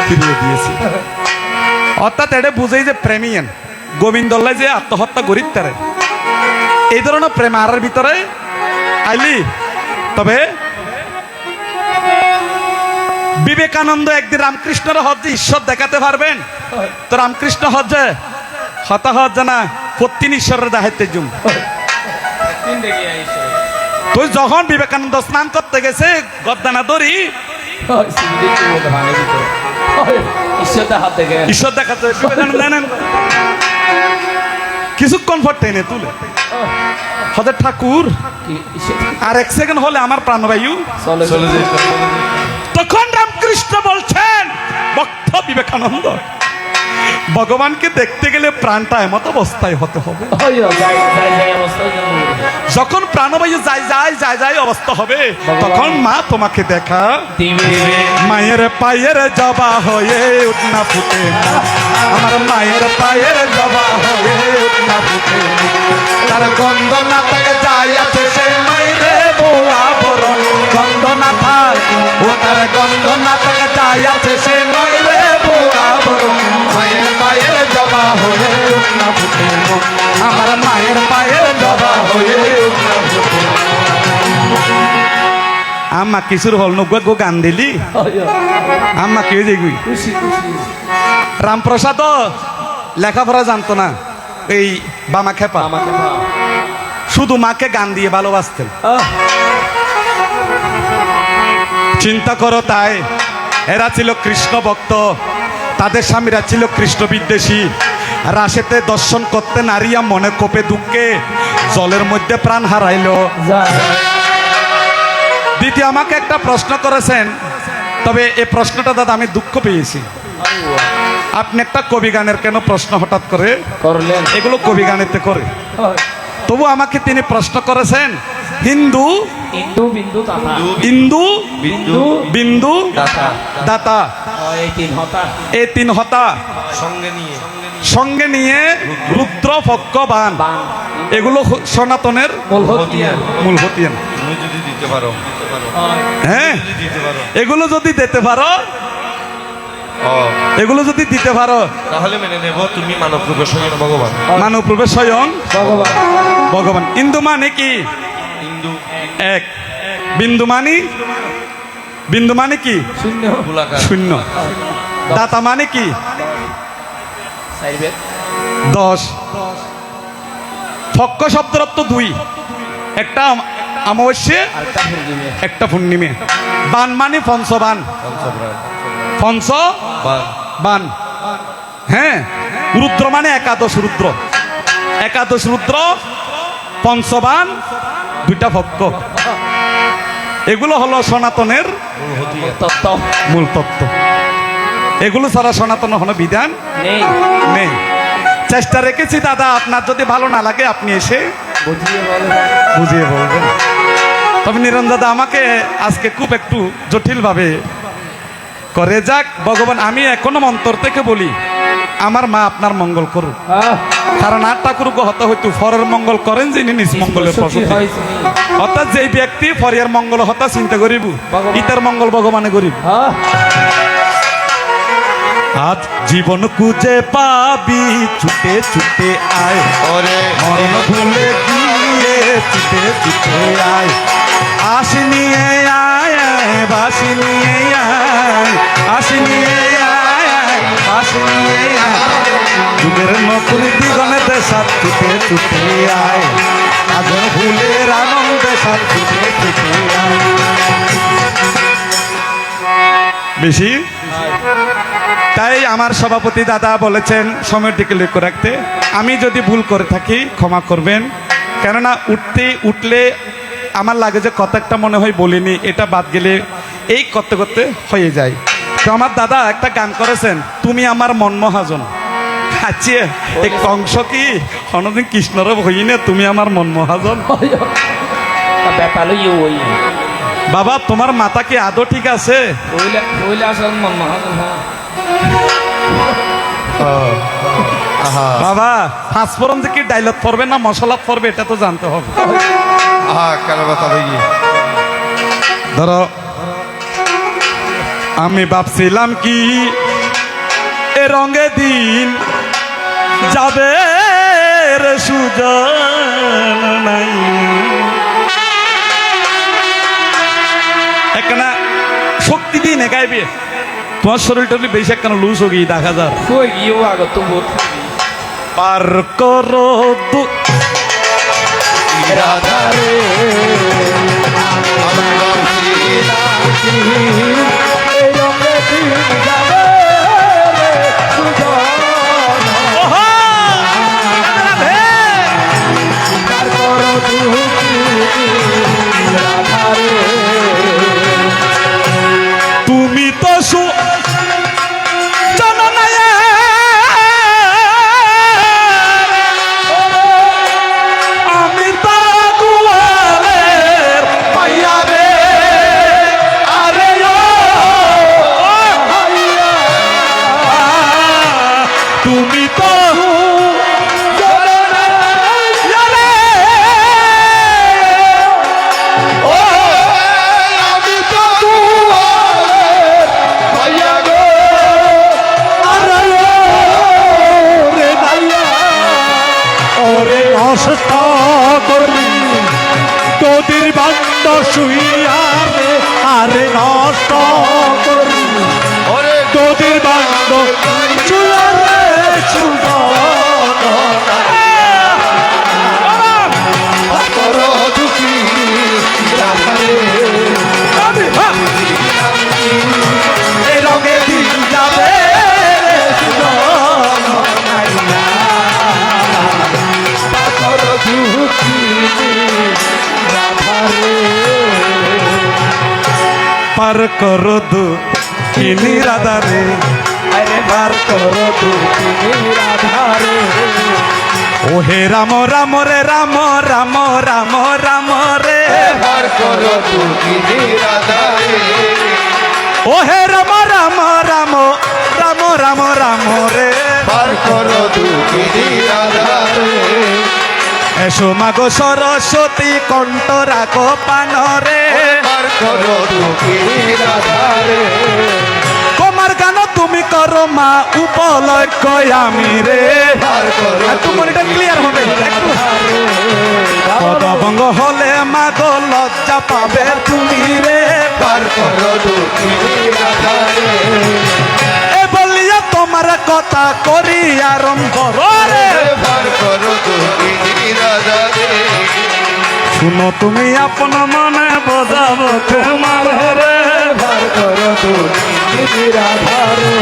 ফিরিয়ে দিয়েছি অর্থাৎ এটা বুঝেই যে প্রেমিয়ান গোবিন্দল্লাই যে আত্মহত্যা করিত তারে এই ধরনের প্রেম আর ভিতরে আইলি তবে বিবেকানন্দ একদিন রামকৃষ্ণের হজ্জে ঈশ্বর দেখাতে পারবেন তো রামকৃষ্ণ হজ্জে হতাহত জানা প্রতিদিন ঈশ্বরের দাহিত্বে জুম তুই যখন বিবেকানন্দ স্নান করতে গেছে গদ্দানা দড়ি ঈশ্বর দেখাতে বিবেকানন্দ নেন কিছুক্ষণ পর টেনে তুলে হজের ঠাকুর আর এক সেকেন্ড হলে আমার প্রাণবায়ু চলে যেত। তখন রামকৃষ্ণ বলছেন ভক্ত বিবেকানন্দ ভগবানকে দেখতে গেলে প্রাণটা এমত অবস্থায় হতে হবে যখন প্রাণবায়ু যায় অবস্থা হবে তখন মা তোমাকে দেখা মায়ের পায়ের জবা হয়ে উঠনা ফুটে না আমার মায়ের পায়ের জবা হয়ে উঠনা ফুটে না তার গন্ধ না থাকে যাই আছে সে মাইরে বোয়া বরণ গন্ধ না থাক ও তার গন্ধ না থাকে যাই আছে সে মাইরে বোয়া বরণ মায়ের পায়ের জবা হয়ে উঠনা ফুটে না আমার মায়ের পায়ের জবা হয়ে উঠনা ফুটে না আম্মা কিশোর হল নব্বই গো গান দিলি আম্মা কে যেগুই রামপ্রসাদ লেখাপড়া জানতো না এই বামা খেপা শুধু মাকে গান দিয়ে ভালোবাসতেন চিন্তা করো তাই এরা ছিল কৃষ্ণ ভক্ত তাদের স্বামীরা ছিল কৃষ্ণ বিদ্বেষী রাশেতে দর্শন করতে নারিয়া মনে কোপে দুঃখে জলের মধ্যে প্রাণ হারাইলো দ্বিতীয় আমাকে একটা প্রশ্ন করেছেন তবে এই প্রশ্নটা দাদা আমি দুঃখ পেয়েছি আপনি একটা কবি গানের কেন প্রশ্ন হঠাৎ করে করলেন এগুলো কবি গানেতে করে তবু আমাকে তিনি প্রশ্ন করেছেন হিন্দু ইন্দু বিন্দু তাতা ইন্দু বিন্দু বিন্দু দাতা দাতা এই তিন হতা এই তিন হতা সঙ্গে নিয়ে রুদ্র ভগবান বান এগুলো সনাতনের মূল হতিয়ান মূল হতিয়ান তুমি যদি দিতে পারো হ্যাঁ যদি দিতে পারো এগুলো যদি দিতে পারো ও, এগুলো যদি দিতে পারো তাহলে মেনে নেব তুমি মানব রূপে স্বয়ং ভগবান মানব রূপে স্বয়ং ভগবান ভগবান ইন্দু মানে কি হিন্দু এক বিন্দু মানে বিন্দু মানে কি শূন্য গোলাকার শূন্য দাতা মানে কি সাইবের 10 ফক্ক শব্দের অর্থ দুই একটা অমাবস্যে আরেকটা পূর্ণিমে একটা পূর্ণিমে বান মানে পঞ্চবান পঞ্চপ্রাণ পঞ্চ বা বান হ্যাঁ রুদ্র মানে একাদশ রুদ্র একাদশ রুদ্র পঞ্চবান দুইটা ভক্ত এগুলো হলো সনাতনের তত্ত্ব মূল তত্ত্ব এগুলো ছাড়া সনাতন হলো বিধান নেই নেই চেষ্টা রেখেছি দাদা আপনার যদি ভালো না লাগে আপনি এসে বুঝিয়ে বলে বুঝিয়ে বলবেন তবে নিরঞ্জন দাদা আমাকে আজকে খুব একটু জটিলভাবে করে যাক ভগবান আমি এখনো অন্তর থেকে বলি আমার মা আপনার মঙ্গল করুক, হ্যাঁ কারণ আর ঠাকুর হত হইতো ফরের মঙ্গল করেন যিনি নিজ মঙ্গলের কি প্রসূতি। হয়েছে অর্থাৎ যেই ব্যক্তি ফরিয়ার মঙ্গল হতা চিন্তা করিব, ভগবান। ইতার মঙ্গল ভগবানে করিব। হ্যাঁ আজ জীবন খুঁজে পাবি ছুটে ছুটে আয়, ওরে মরণ ভুলে গিয়ে ছুটে ছুটে আয়, আশি নিয়ে আয় আয়, বাসি নিয়ে আয়, আশি নিয়ে আয় আয়, বাসি নিয়ে আয়, যুগের নতুন দিগণেতে সাথ ছুটে ছুটে আয়, আগুন ভুলের আনন্দে সাথ ছুটে ছুটে আয়। বেশি তাই আমার সভাপতি দাদা বলেছেন সময়ের দিকে লক্ষ্য রাখতে। আমি যদি ভুল করে থাকি ক্ষমা করবেন, কেননা উঠলে আমার লাগে যে কথা একটা মনে হয় বলিনি, এটা বাদ গেলে এই করতে করতে হয়ে যায়। তো আমার দাদা একটা গান করেছেন, তুমি আমার মন মহাজন। আচ্ছা এই কংস কি কোনোদিন কৃষ্ণরব হই না, তুমি আমার মন মহাজন। ব্যাপার ওই বাবা তোমার মাথা কি আদৌ ঠিক আছে? ওইলে আসল মন মহাজন। আহা বাবা ফাঁসফোরন যে কি ডাইলগ পড়বে না মশলা পড়বে এটা তো জানতে হবে। আহা কেন কথা ভাই ধরো আমি ভাবছিলাম কি এ রঙে দিন যাবে রে সুজন নাই, একখানা শক্তি দিন গাইবে তোমার শরীর টরীর বেশি একখানা লুজ হোক দেখা যার কই গিয়েও আগত বহুত পার করো রাধারে আমি এই রঙে দিন যাবে রে সুজন, তার করো দুঃখী রাধারে। তুমি তো আমি তো গুয়ালের পাইয়া রে, আরে ও তুমি তো আমি তো দুয়ারের ভাইয়া গো ওরে নষ্ট করি তোদের বান্ড শুইয়ারে, আরে নষ্ট করি ওরে তোদের বান্ড শুয়ারে করো দুঃখী রাধারে এই রঙে দিন যাবে করো দুঃখী রাধারে। পার করো দু কিনি রাধারে, আরে বার করো দুঃখী রাধারে। ও হে রাম রাম রে রাম রাম রাম রাম রে, বার করো দুঃখী রাধারে ও হে রাম রাম রাম রাম রাম রাম রে, বার করো দুঃখী রাধারে এসো মাগো সরস্বতী কণ্ঠ রাখো পানরে, বার করো দুঃখী রাধারে তোমার গান তুমি করো মা উপলক্ষ আমি রে। বার করো একটু মনিটা ক্লিয়ার হবে একটু। পদভঙ্গ হলে মাগো লজ্জা পাবে তুমি রে, বার করো দুঃখী রাধারে এ বলিয়া তোমার কথা করি আরম্ভ রে। বার করো দুঃখী রাধারে শুনো তুমি আপন মনে বোঝাবো তোমার রে, বার করো দুঃখী রাধারে।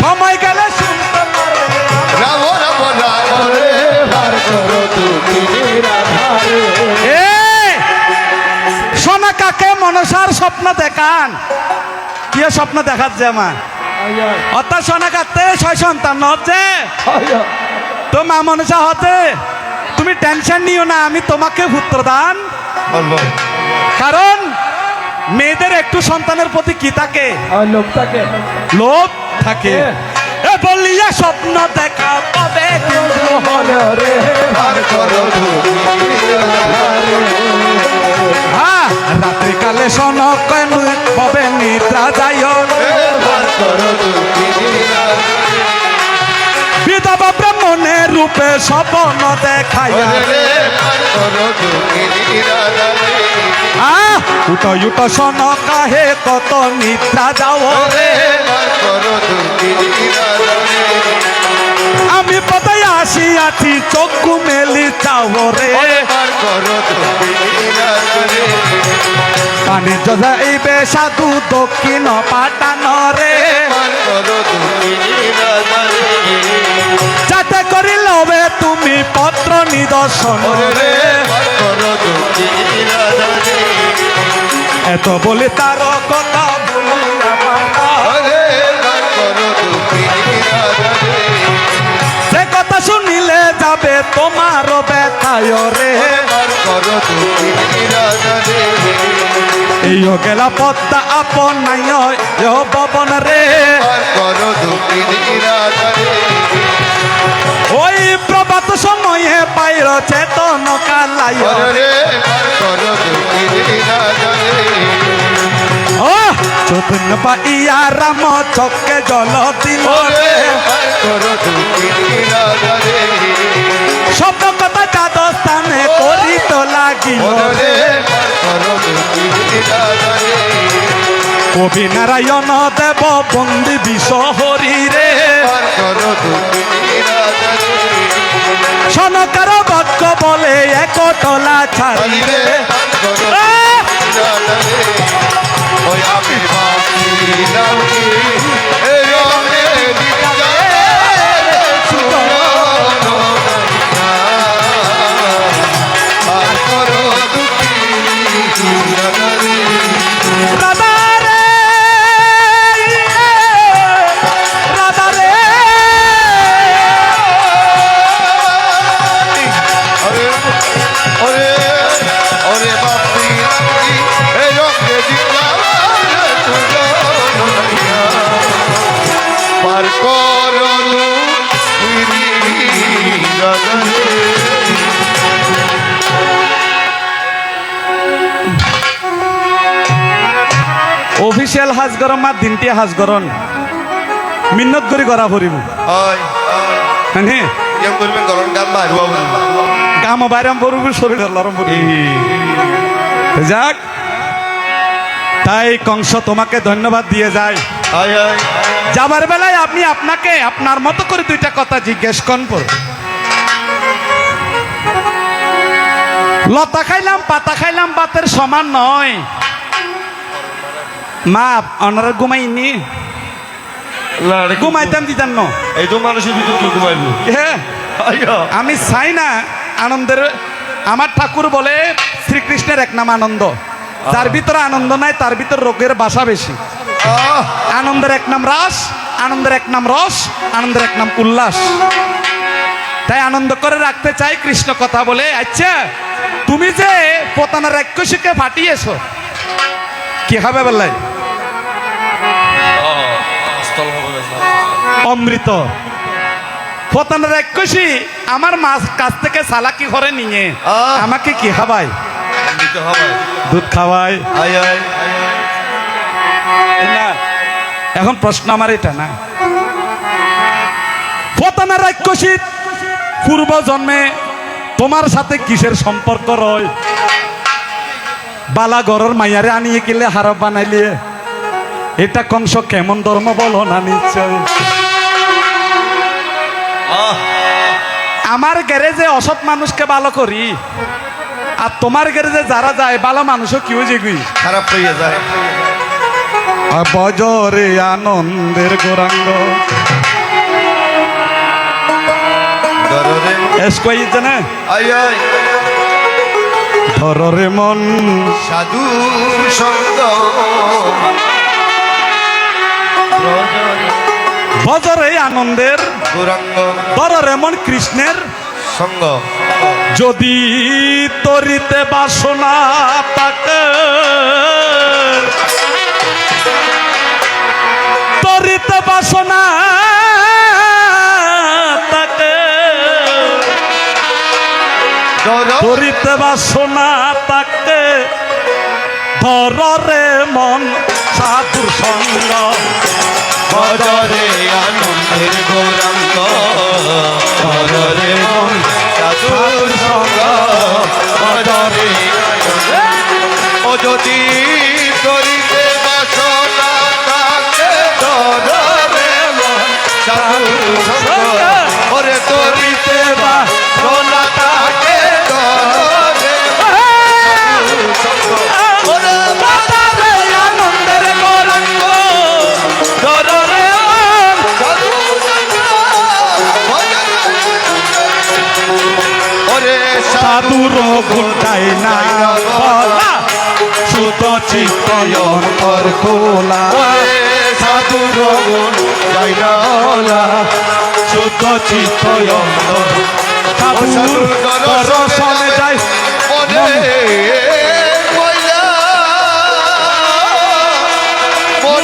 সময় গেলে শুনতে পারবে। রাম রাম রাম রে বার করো দুঃখী রাধারে। এই সোনা কাকে মনসার স্বপ্ন দেখান, কি স্বপ্ন দেখাচ্ছে আমার অর্থাৎ সোনা কাটতে 6 সন্তান হচ্ছে তো মা মনসা হতে তুমি টেনশন নিও না, আমি তোমাকে পুত্র দান। বলবো কারণ মেয়েদের একটু সন্তানের প্রতি কি থাকে, লোকটাকে লোভ থাকে। এ বলিয়া স্বপ্ন দেখা পাবে কিন্তু হলে রে পার করো দুঃখী রাধারে হ্যাঁ রাত্রিকালে শোন কেন পাবে নিদ্রা যায় পার করো দুঃখী রাধারে বিধবা ব্রাহ্মণের রূপে স্বপ্ন দেখাইয়া রে পার করো দুঃখী রাধারে উঠ উঠ শোন কাহে কত নিদ্রা যাও রে পার করো দুঃখী রাধারে আমি পদায় আসিয়াছি চক্ষু মেলি চাও রে পার করো দুঃখী রাধারে বাণিজ্য যাইবে সাধু দক্ষিণ পাটান রে পার করো দুঃখী রাধারে যাতে করিলবে তুমি পত্র নিদর্শন রে পার করো দুঃখী রাধারে এত বলে তার কথা বলিয়া পাতা। হরে পার করো দুঃখী রাধারে সে কথা শুনিলে যাবে তোমার ব্যথায় রে পার করো দুঃখী রাধারে এই গেলা পদ্মা আপন নাই ভবন রে পার করো দুঃখী রাধারে ওই প্রভাত সময়ে পাইর চেতন কালাই হরে পার করো দুঃখী রাধারে ও চতুন পাইয়া রাম চক্কে জল দিল হরে রে পার করো দুঃখী রাধারে শব্দ কথা চাঁদ স্থানে করি তো লাগিল হরে রে পার করো দুঃখী রাধারে কবি নারায়ণ দেব বন্দি বিষ হরি রে পার করো দুঃখী রাধারে সনকার বাক্য বলে এক টলা ছাড়ি হরে রে পার করো রাধারে ওই আমি বাকি নামি এই রঙে পার করো দুঃখী রাধারে রাধা রে রাধা রে ওরে ওরে ওরে বাপি রাখি এই রঙে দিলা পার করো রাধারে অফিসিয়াল হাজ গরম আর দিনটি হাজ গরম মিন্নত করে করা পড়িব হয় হ্যাঁ কেম করবেন গরম গান মারবা গাম বাইরাম পড়ব শরীর লরম পড়ব যাক তাই কংস তোমাকে ধন্যবাদ দিয়ে যায় আয় আয় যাবার বেলায় আপনি আপনাকে আপনার মতো করে দুইটা কথা জিজ্ঞেস করুন পর লতা খাইলাম পাতা খাইলাম বাতের সমান নয় মা অনারা ঘুমাইনি ঘুমাইতাম দিতাম ন এই তো মানুষের ভিতর কি ঘুমাইবো হ্যাঁ আমি চাই না আনন্দের আমার ঠাকুর বলে শ্রীকৃষ্ণের এক নাম আনন্দ যার ভিতরে আনন্দ নাই তার ভিতর রোগের বাসা বেশি আনন্দের এক নাম রাস আনন্দের এক নাম রস আনন্দের এক নাম উল্লাস তাই আনন্দ করে রাখতে চাই কৃষ্ণ কথা বলে আচ্ছা তুমি যে পোতানার রাক্ষসীকে ফাটিয়েছো কি হবে বললাই অমৃত পোতানার রাক্ষসী আমার মাছ কাছ থেকে সালাকি করে নিয়ে আমাকে কি খাবাই দুধ খাওয়াই আয় আয় না এখন প্রশ্ন আমার এটা না পোতানা রাক্ষসী পূর্ব জন্মে তোমার সাথে কিসের সম্পর্ক রয় বালা গরর মাইয়ারে আনিয়ে গেলে হারব বানাইলে এটা কংস কেমন ধর্ম বলো না নিশ্চয় আমার গ্যারেজে অসৎ মানুষকে ভালো করি আর তোমার গ্যারেজে যারা যায় ভালো মানুষও কেউ যেগুই খারাপ হয়ে যায় বজরে আনন্দের গৌরাঙ্গ দররে এসকই জানে আয় আয় ধররে মন সাধু সঙ্গ বজরে আনন্দের গৌরাঙ্গ ধররে মন কৃষ্ণের সঙ্গ যদি তরিতে বাসনা তাকে তরিতে বাসনা ধরিতে বাসনা তাকে ধরে মন সাধুর সঙ্গ ভজরে আনন্দের গৌরাঙ্গ ভজরে মন সাধুর সঙ্গ ভজরে ও যদি করিতে বাসনা তাকে ধরে মন সাধুর সঙ্গ ওরে করিতে বাসনা তাকে ধরে সাধুর সঙ্গ ওরে ভজরে আনন্দের গৌরাঙ্গ ধরে মন সাধুর সঙ্গ ওরে সাধুর গুণাই না বলা সুত চিত্তয়ন কর খোলা সাধুর গুণ গাইলা সুত চিত্তয়ন সাধুর দর্শনে যায়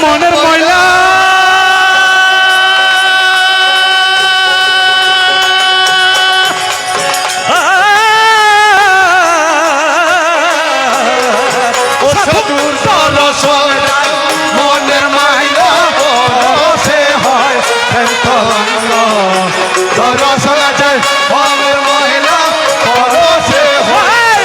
মনের ময়লা সাধুর দর্শন মনের মাইলা সে হয় দর্শন আছে মনের মহিলা সে হয়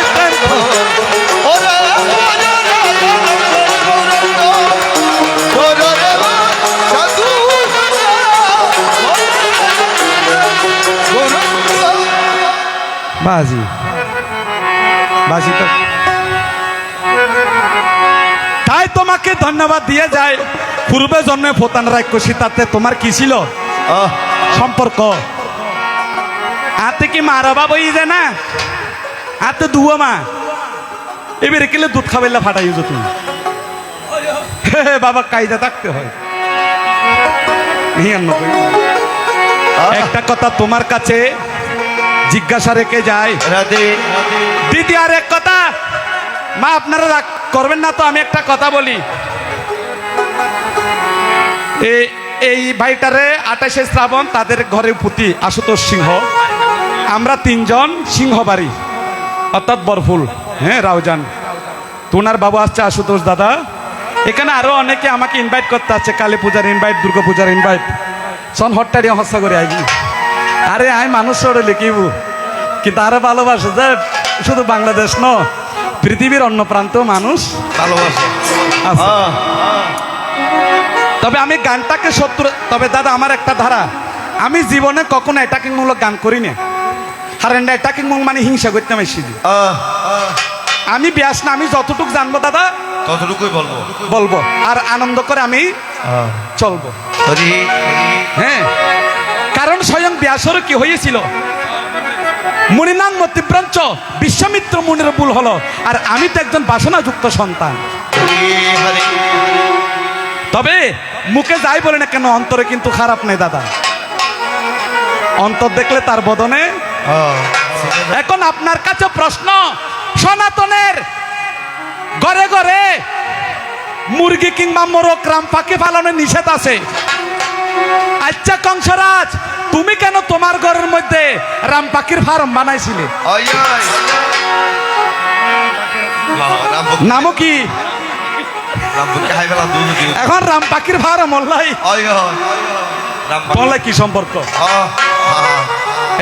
বাজি বাজি তো তাই তোমাকে ধন্যবাদ দিয়ে যায় পূর্বে জন্মে ফোতান রাক্ষসী তাতে তোমার কি ছিল সম্পর্ক হাতে কি মারা বাবা ই যায় না হাতে দুয়া মা এবারে কেলে দুধ খাবাইলা ফাটাই তুমি বাবা কায়দা থাকতে হয় একটা কথা তোমার কাছে জিজ্ঞাসা রেখে যায় রাধে দিদি আর এক কথা মা আপনারা রাগ করবেন না তো আমি একটা কথা বলি এই ভাইটারে 28শে শ্রাবণ তাদের ঘরের পুতি আশুতোষ সিংহ আমরা 3 জন সিংহ বাড়ি অর্থাৎ বরফুল হ্যাঁ রাউজান তোনার বাবু আসছে আশুতোষ দাদা এখানে আরো অনেকে আমাকে ইনভাইট করতে আছে কালী পূজার ইনভাইট দুর্গা পূজার ইনভাইট সন হট্টারি হস্তা করে আইবি আরে আমি মানুষ লিখিব কিন্তু আরো ভালোবাসে যে শুধু বাংলাদেশ ন পৃথিবীর অন্য প্রান্ত মানুষ ভালোবাসা আছে। তবে আমি গানটাকে তবে দাদা আমার একটা ধারা আমি জীবনে কখনো অ্যাটাকিংমূলক গান করি না হারেন্ডা অ্যাটাকিংমূলক মানে হিংসা করতে মেশি আমি ব্যাস না আমি যতটুকু জানবো দাদা ততটুকুই বলবো বলবো আর আনন্দ করে আমি চলবো হ্যাঁ কারণ স্বয়ং ব্যাসরও কি হয়েছিল মুনিনাং মতিভ্রাঞ্চ বিশ্বমিত্র মুনির ভুল হলো আর আমি তো একজন বাসনাযুক্ত সন্তান তবে মুখে যাই বলে না কেন অন্তরে কিন্তু খারাপ নেই দাদা অন্তর দেখলে তার বদনে এখন আপনার কাছে প্রশ্ন সনাতনের ঘরে ঘরে মুরগি কিংবা মোরগ রাম পাখি পালনের নিষেধ আছে আচ্ছা কংসরাজ তুমি কেন তোমার ঘরের মধ্যে রাম পাখির ফার্ম বানাইছিলে নামও কি এখন রাম পাখির ফার্ম মল্লাই মল্লাই কি সম্পর্ক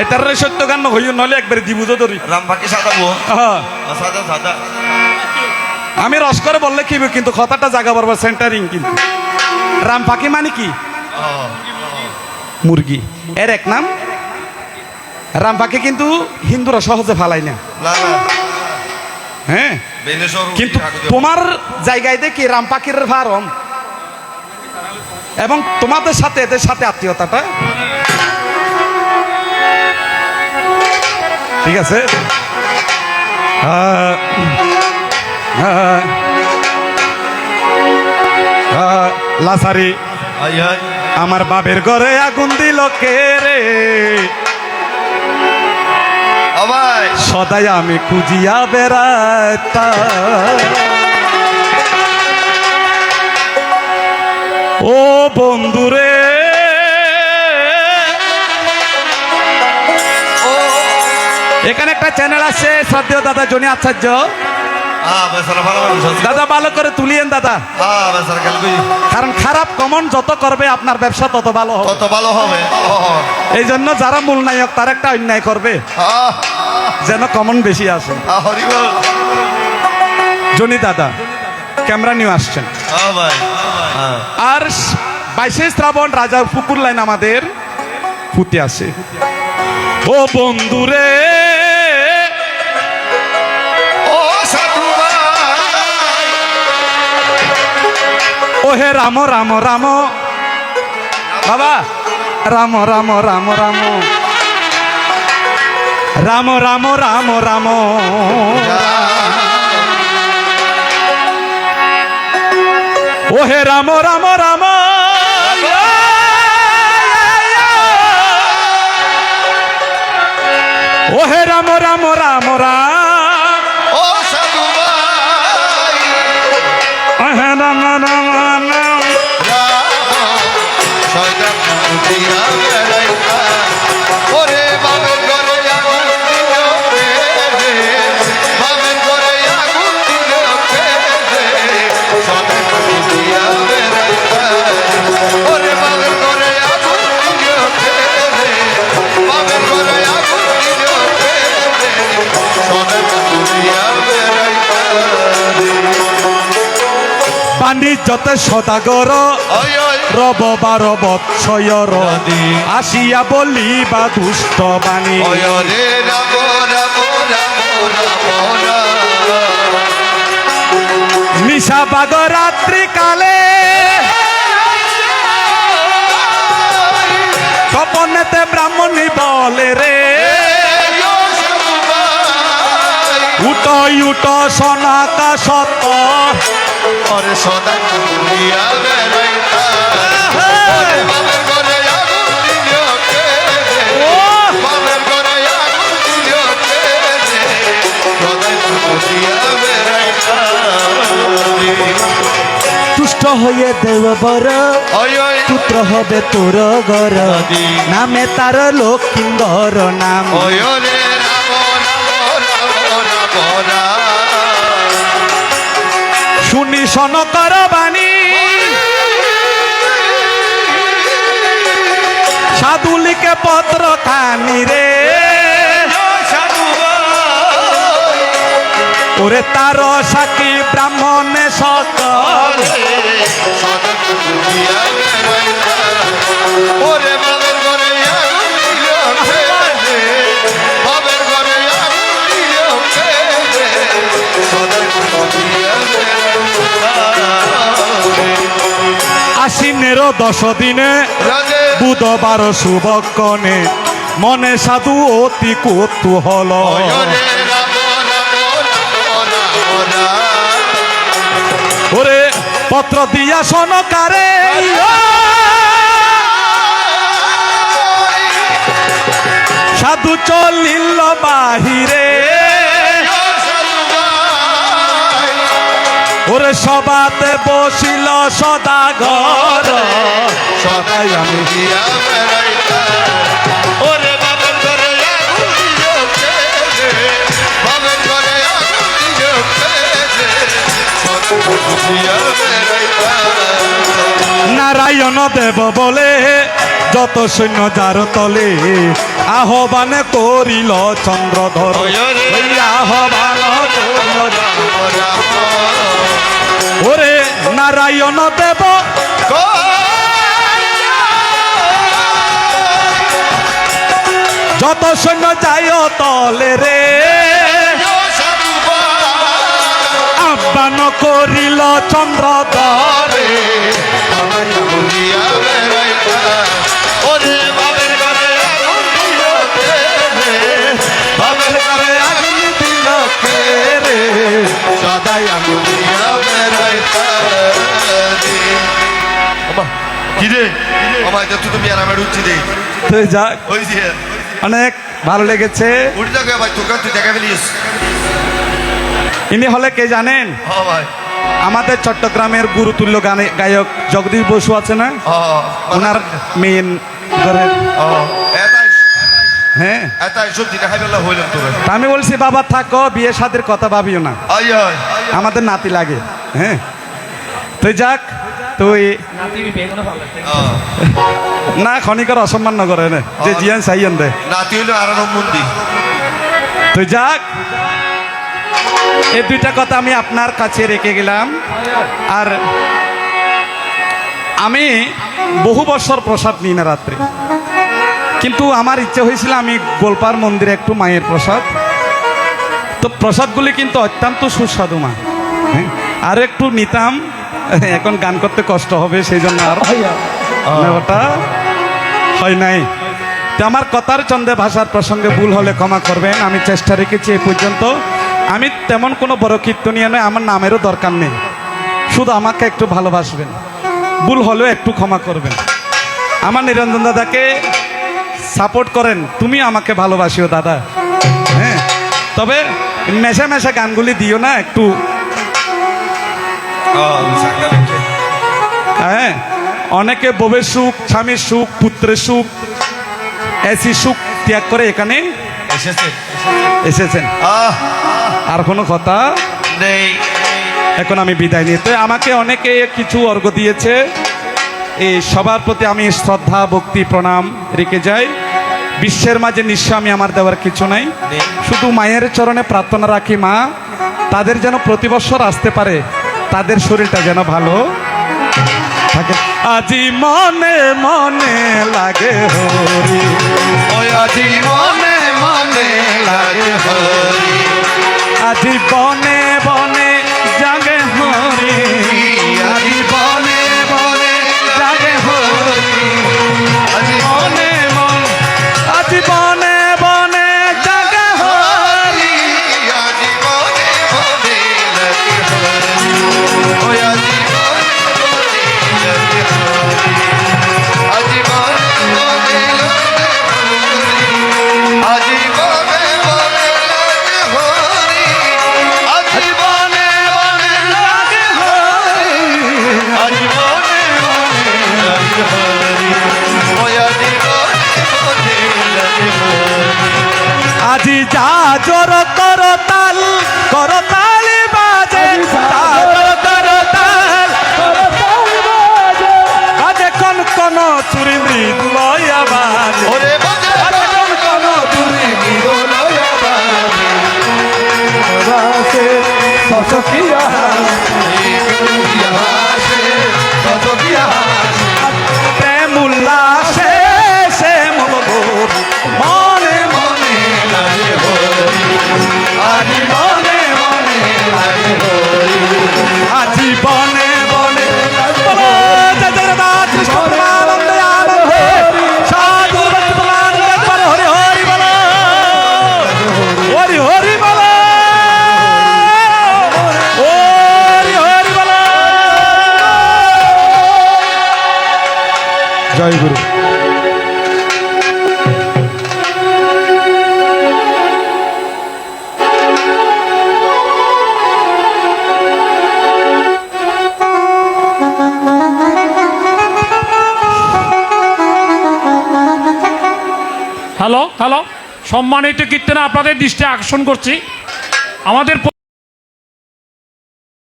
এটার সত্য গান হইও নলে একবারে দিবুজো ধরি রাম পাখি সাজাবো সাজা সাজা আমি রস করে বললে কি কিন্তু কথাটা জায়গা বরাবর সেন্টারিং কিন্তু রাম পাখি মানে কি মুরগি এর এক নাম রাম পাখি কিন্তু হিন্দুরা সহজে ফালাই না হ্যাঁ কিন্তু তোমার জায়গায় দেখি রাম পাখির ফার্ম এবং তোমাদের সাথে এদের সাথে আত্মীয়তাটা ঠিক আছে লাসারি আমার বাপের ঘরে আগুন দিল কে রে সদাই আমি খুঁজিয়া বেড়াইতা ও বন্ধুরে এখানে একটা চ্যানেল আছে শ্রদ্ধেয় দাদা জনি আচার্য, বেচারা ভালো মানুষ আছে। দাদা ভালো করে তুলিয়েন দাদা, বেচারা খেলবি কারণ খারাপ কমন যত করবে আপনার ব্যবসা তত ভালো হবে। কত ভালো হবে। এই জন্য যারা মূল নায়ক তারা একটা অন্যায় করবে যেন কমন বেশি আসে। হরিবল জনি দাদা ক্যামেরা নিয়ে আসছেন। ভাই আর 22শে শ্রাবণ রাজার পুকুর লাইন আমাদের ফুটে আসে। ও বন্ধুরে ও সাধু ভাই ও হে রাম রাম রাম বাবা রাম রাম রাম রাম রাম রাম রাম রাম ও হে রাম রাম রাম ও হে রাম রাম রাম রাম ও সাধু ভাই ও হে রাম রাম রাম শয়তান দিয়া বেড়াইতা ওরে বাবের ঘরে আগুন দিল রে বাবের ঘরে আগুন দিল রে শয়তান দিয়া বেড়াইতা ওরে বাবের ঘরে আগুন দিল রে বাবের ঘরে আগুন দিল রে শয়তান দিয়া বেড়াইতা বাণিজ্যত সদাগর ওই ওই রববার বৎসয়র আসিয়া বলিবা দুষ্ট বাণী ওই রে রাম রাম রাম রাম রাম নিশা বাগ রাত্রি কালে স্বপনেতে ব্রাহ্মণী বলে রে উঠ উঠ সনাকা সত ওরে সদা দিয়া বেড়াইতা ওরে বাবের ঘরে আগুন দিল কে বাবের ঘরে আগুন দিল কে সদা দিয়া বেড়াইতা তুষ্ট হয়ে দেব বর ওই ওই পুত্র হবে তোর গর নামে তার লক্ষিন্দর নাম ওই রে রাম রাম রাম রাম রাম শুনি সনকর বাণী সাধুলিকে পত্র খানি রে ওরে তার সাক্ষী ব্রাহ্মণে সকল ওরে বাবের ঘরে আগুন দিল রে বাবের ঘরে আগুন দিল রে সদা দিয়া আশ্বিনের 10 দিনে রাজে বুধবার শুভক্ষণে মনে সাধু অতি কৌতূহল ওরে রাম রাম রাম রাম রাম ওরে পত্র দিয়া সনকারে সাধু চলিল বাহিরে ওরে সবাতে বসিল সদাগর সদাই আমি দিয়া বেড়াইতা ওরে বাবের ঘরে আগুন দিল রে বাবের ঘরে আগুন দিল রে দিয়া বেড়াইতা নারায়ণ দেব বলে যত সৈন্য যার তলে আহ্বানে করিল চন্দ্রধর ওই আহ্বান করিল। ওরে নারায়ণ দেব যত সৈন্য যায় তলে রে আহ্বান করিল চন্দ্রধর ওরে বাবের ঘরে আগুন দিল রে বাবের ঘরে আগুন দিল রে সদাই আগুন দিয়া বেড়াইতা কি রে আমায় তো তুমি আর আমার উঠছি দে তো যাক ওই যে অনেক ভালো লেগেছে। উঠে যাকে ভাই তোকে তুই দেখা ফেলিস ইনি হলে কে জানেন? হ্যাঁ ভাই আমাদের চট্টগ্রামের গুরুতুল্য গানে গায়ক জগদীশ বসু আছে না, ওনার মেন ঘরের হ্যাঁ এত সবজিটা খাই বেলা হইলাম তোর তা আমি বলছি বাবা থাকো বিয়ে শাদের কথা ভাবিও না, আয় আয় আমাদের নাতি লাগে। হ্যাঁ তুই যাক তুই না খনিকর অসম্মান ন করে নে যে জিয়ান সাইয়ান দে নাতি হইলো আর মন্দির তুই যাক এই দুইটা কথা আমি আপনার কাছে রেখে গেলাম। আর আমি বহু বছর প্রসাদ নিই না রাত্রে, কিন্তু আমার ইচ্ছে হয়েছিল আমি গোলপার মন্দিরে একটু মায়ের প্রসাদ, তো প্রসাদগুলি কিন্তু অত্যন্ত সুস্বাদু মা। হ্যাঁ আর একটু নিতাম, এখন গান করতে কষ্ট হবে সেই জন্য আর ওটা হয় নাই। তো আমার কথার চন্দে ভাষার প্রসঙ্গে ভুল হলে ক্ষমা করবেন। আমি চেষ্টা রেখেছি এই পর্যন্ত। আমি তেমন কোনো বড় কীর্তনীয় নয়, আমার নামেরও দরকার নেই, শুধু আমাকে একটু ভালোবাসবেন, ভুল হলেও একটু ক্ষমা করবেন। আমার নিরঞ্জন দাদাকে সাপোর্ট করেন, তুমি আমাকে ভালোবাসিও দাদা। হ্যাঁ তবে মেশা মেশা গানগুলি দিও না একটু। হ্যাঁ অনেকে বউয়ের সুখ, স্বামীর সুখ, পুত্রের সুখ, এসি সুখ ত্যাগ করে এখানে এসেছেন। আর কোনো কথা নেই। এখন আমি বিদায় নিতে, আমাকে অনেকে কিছু অর্ঘ্য দিয়েছে, এই সবার প্রতি আমি শ্রদ্ধা ভক্তি প্রণাম রেখে যাই। বিশ্বের মাঝে নিঃস্ব আমি আমার দেওয়ার কিছু নাই, শুধু মায়ের চরণে প্রার্থনা রাখি মা তাদের যেন প্রতি বছর আসতে পারে, তাদের শরীরটা যেন ভালো থাকে। আজি মনে মনে লাগে হরি, ওই আজি মনে মনে লাগে হরি, আজি বনে বনে জাগে হরি, আজি বনে বনে জাগে হরি, আজি বনে বনে, আজি বনে বনে জাগে হরি। আজি বনে বনে লাগে হরি, ওই আজি বনে বনে লাগে হরি, আজি বনে বনে লাগে হরি, আজি বনে বনে লাগে হরি, আজি বনে বনে লাগে হরি, আজি বনে বনে লাগে হরি, ওই আজি বনে বনে লাগে হরি। আজি যা জোর করতাল করতাল বাজে, যা জোর করতাল বাজে, কোন কোন চুরি মৃদুলয়া বাজে, ওরে বাজে বাজে কোন কোন চুরি বিদলয়া বাজে, বাজে সসকিয়া বিদলয়া হাসে, সতকিয়া হাসে, প্রেম উল্লাসে সে মলগোর মনে মনে লাগে হরি, আজি মনে মনে লাগে হরি, আজি বনে বনে বলো জয় জয় রাধা কৃষ্ণ প্রেমানন্দে আনন্দে সাধু ভক্তি প্রেমানন্দে একবার হরি হরি বলো, হরি হরি বলো, হরি হরি বলো। জয় গুরু। হ্যালো হ্যালো, সম্মানিত কীর্তনে আপনাদের দৃষ্টি আকর্ষণ করছি। আমাদের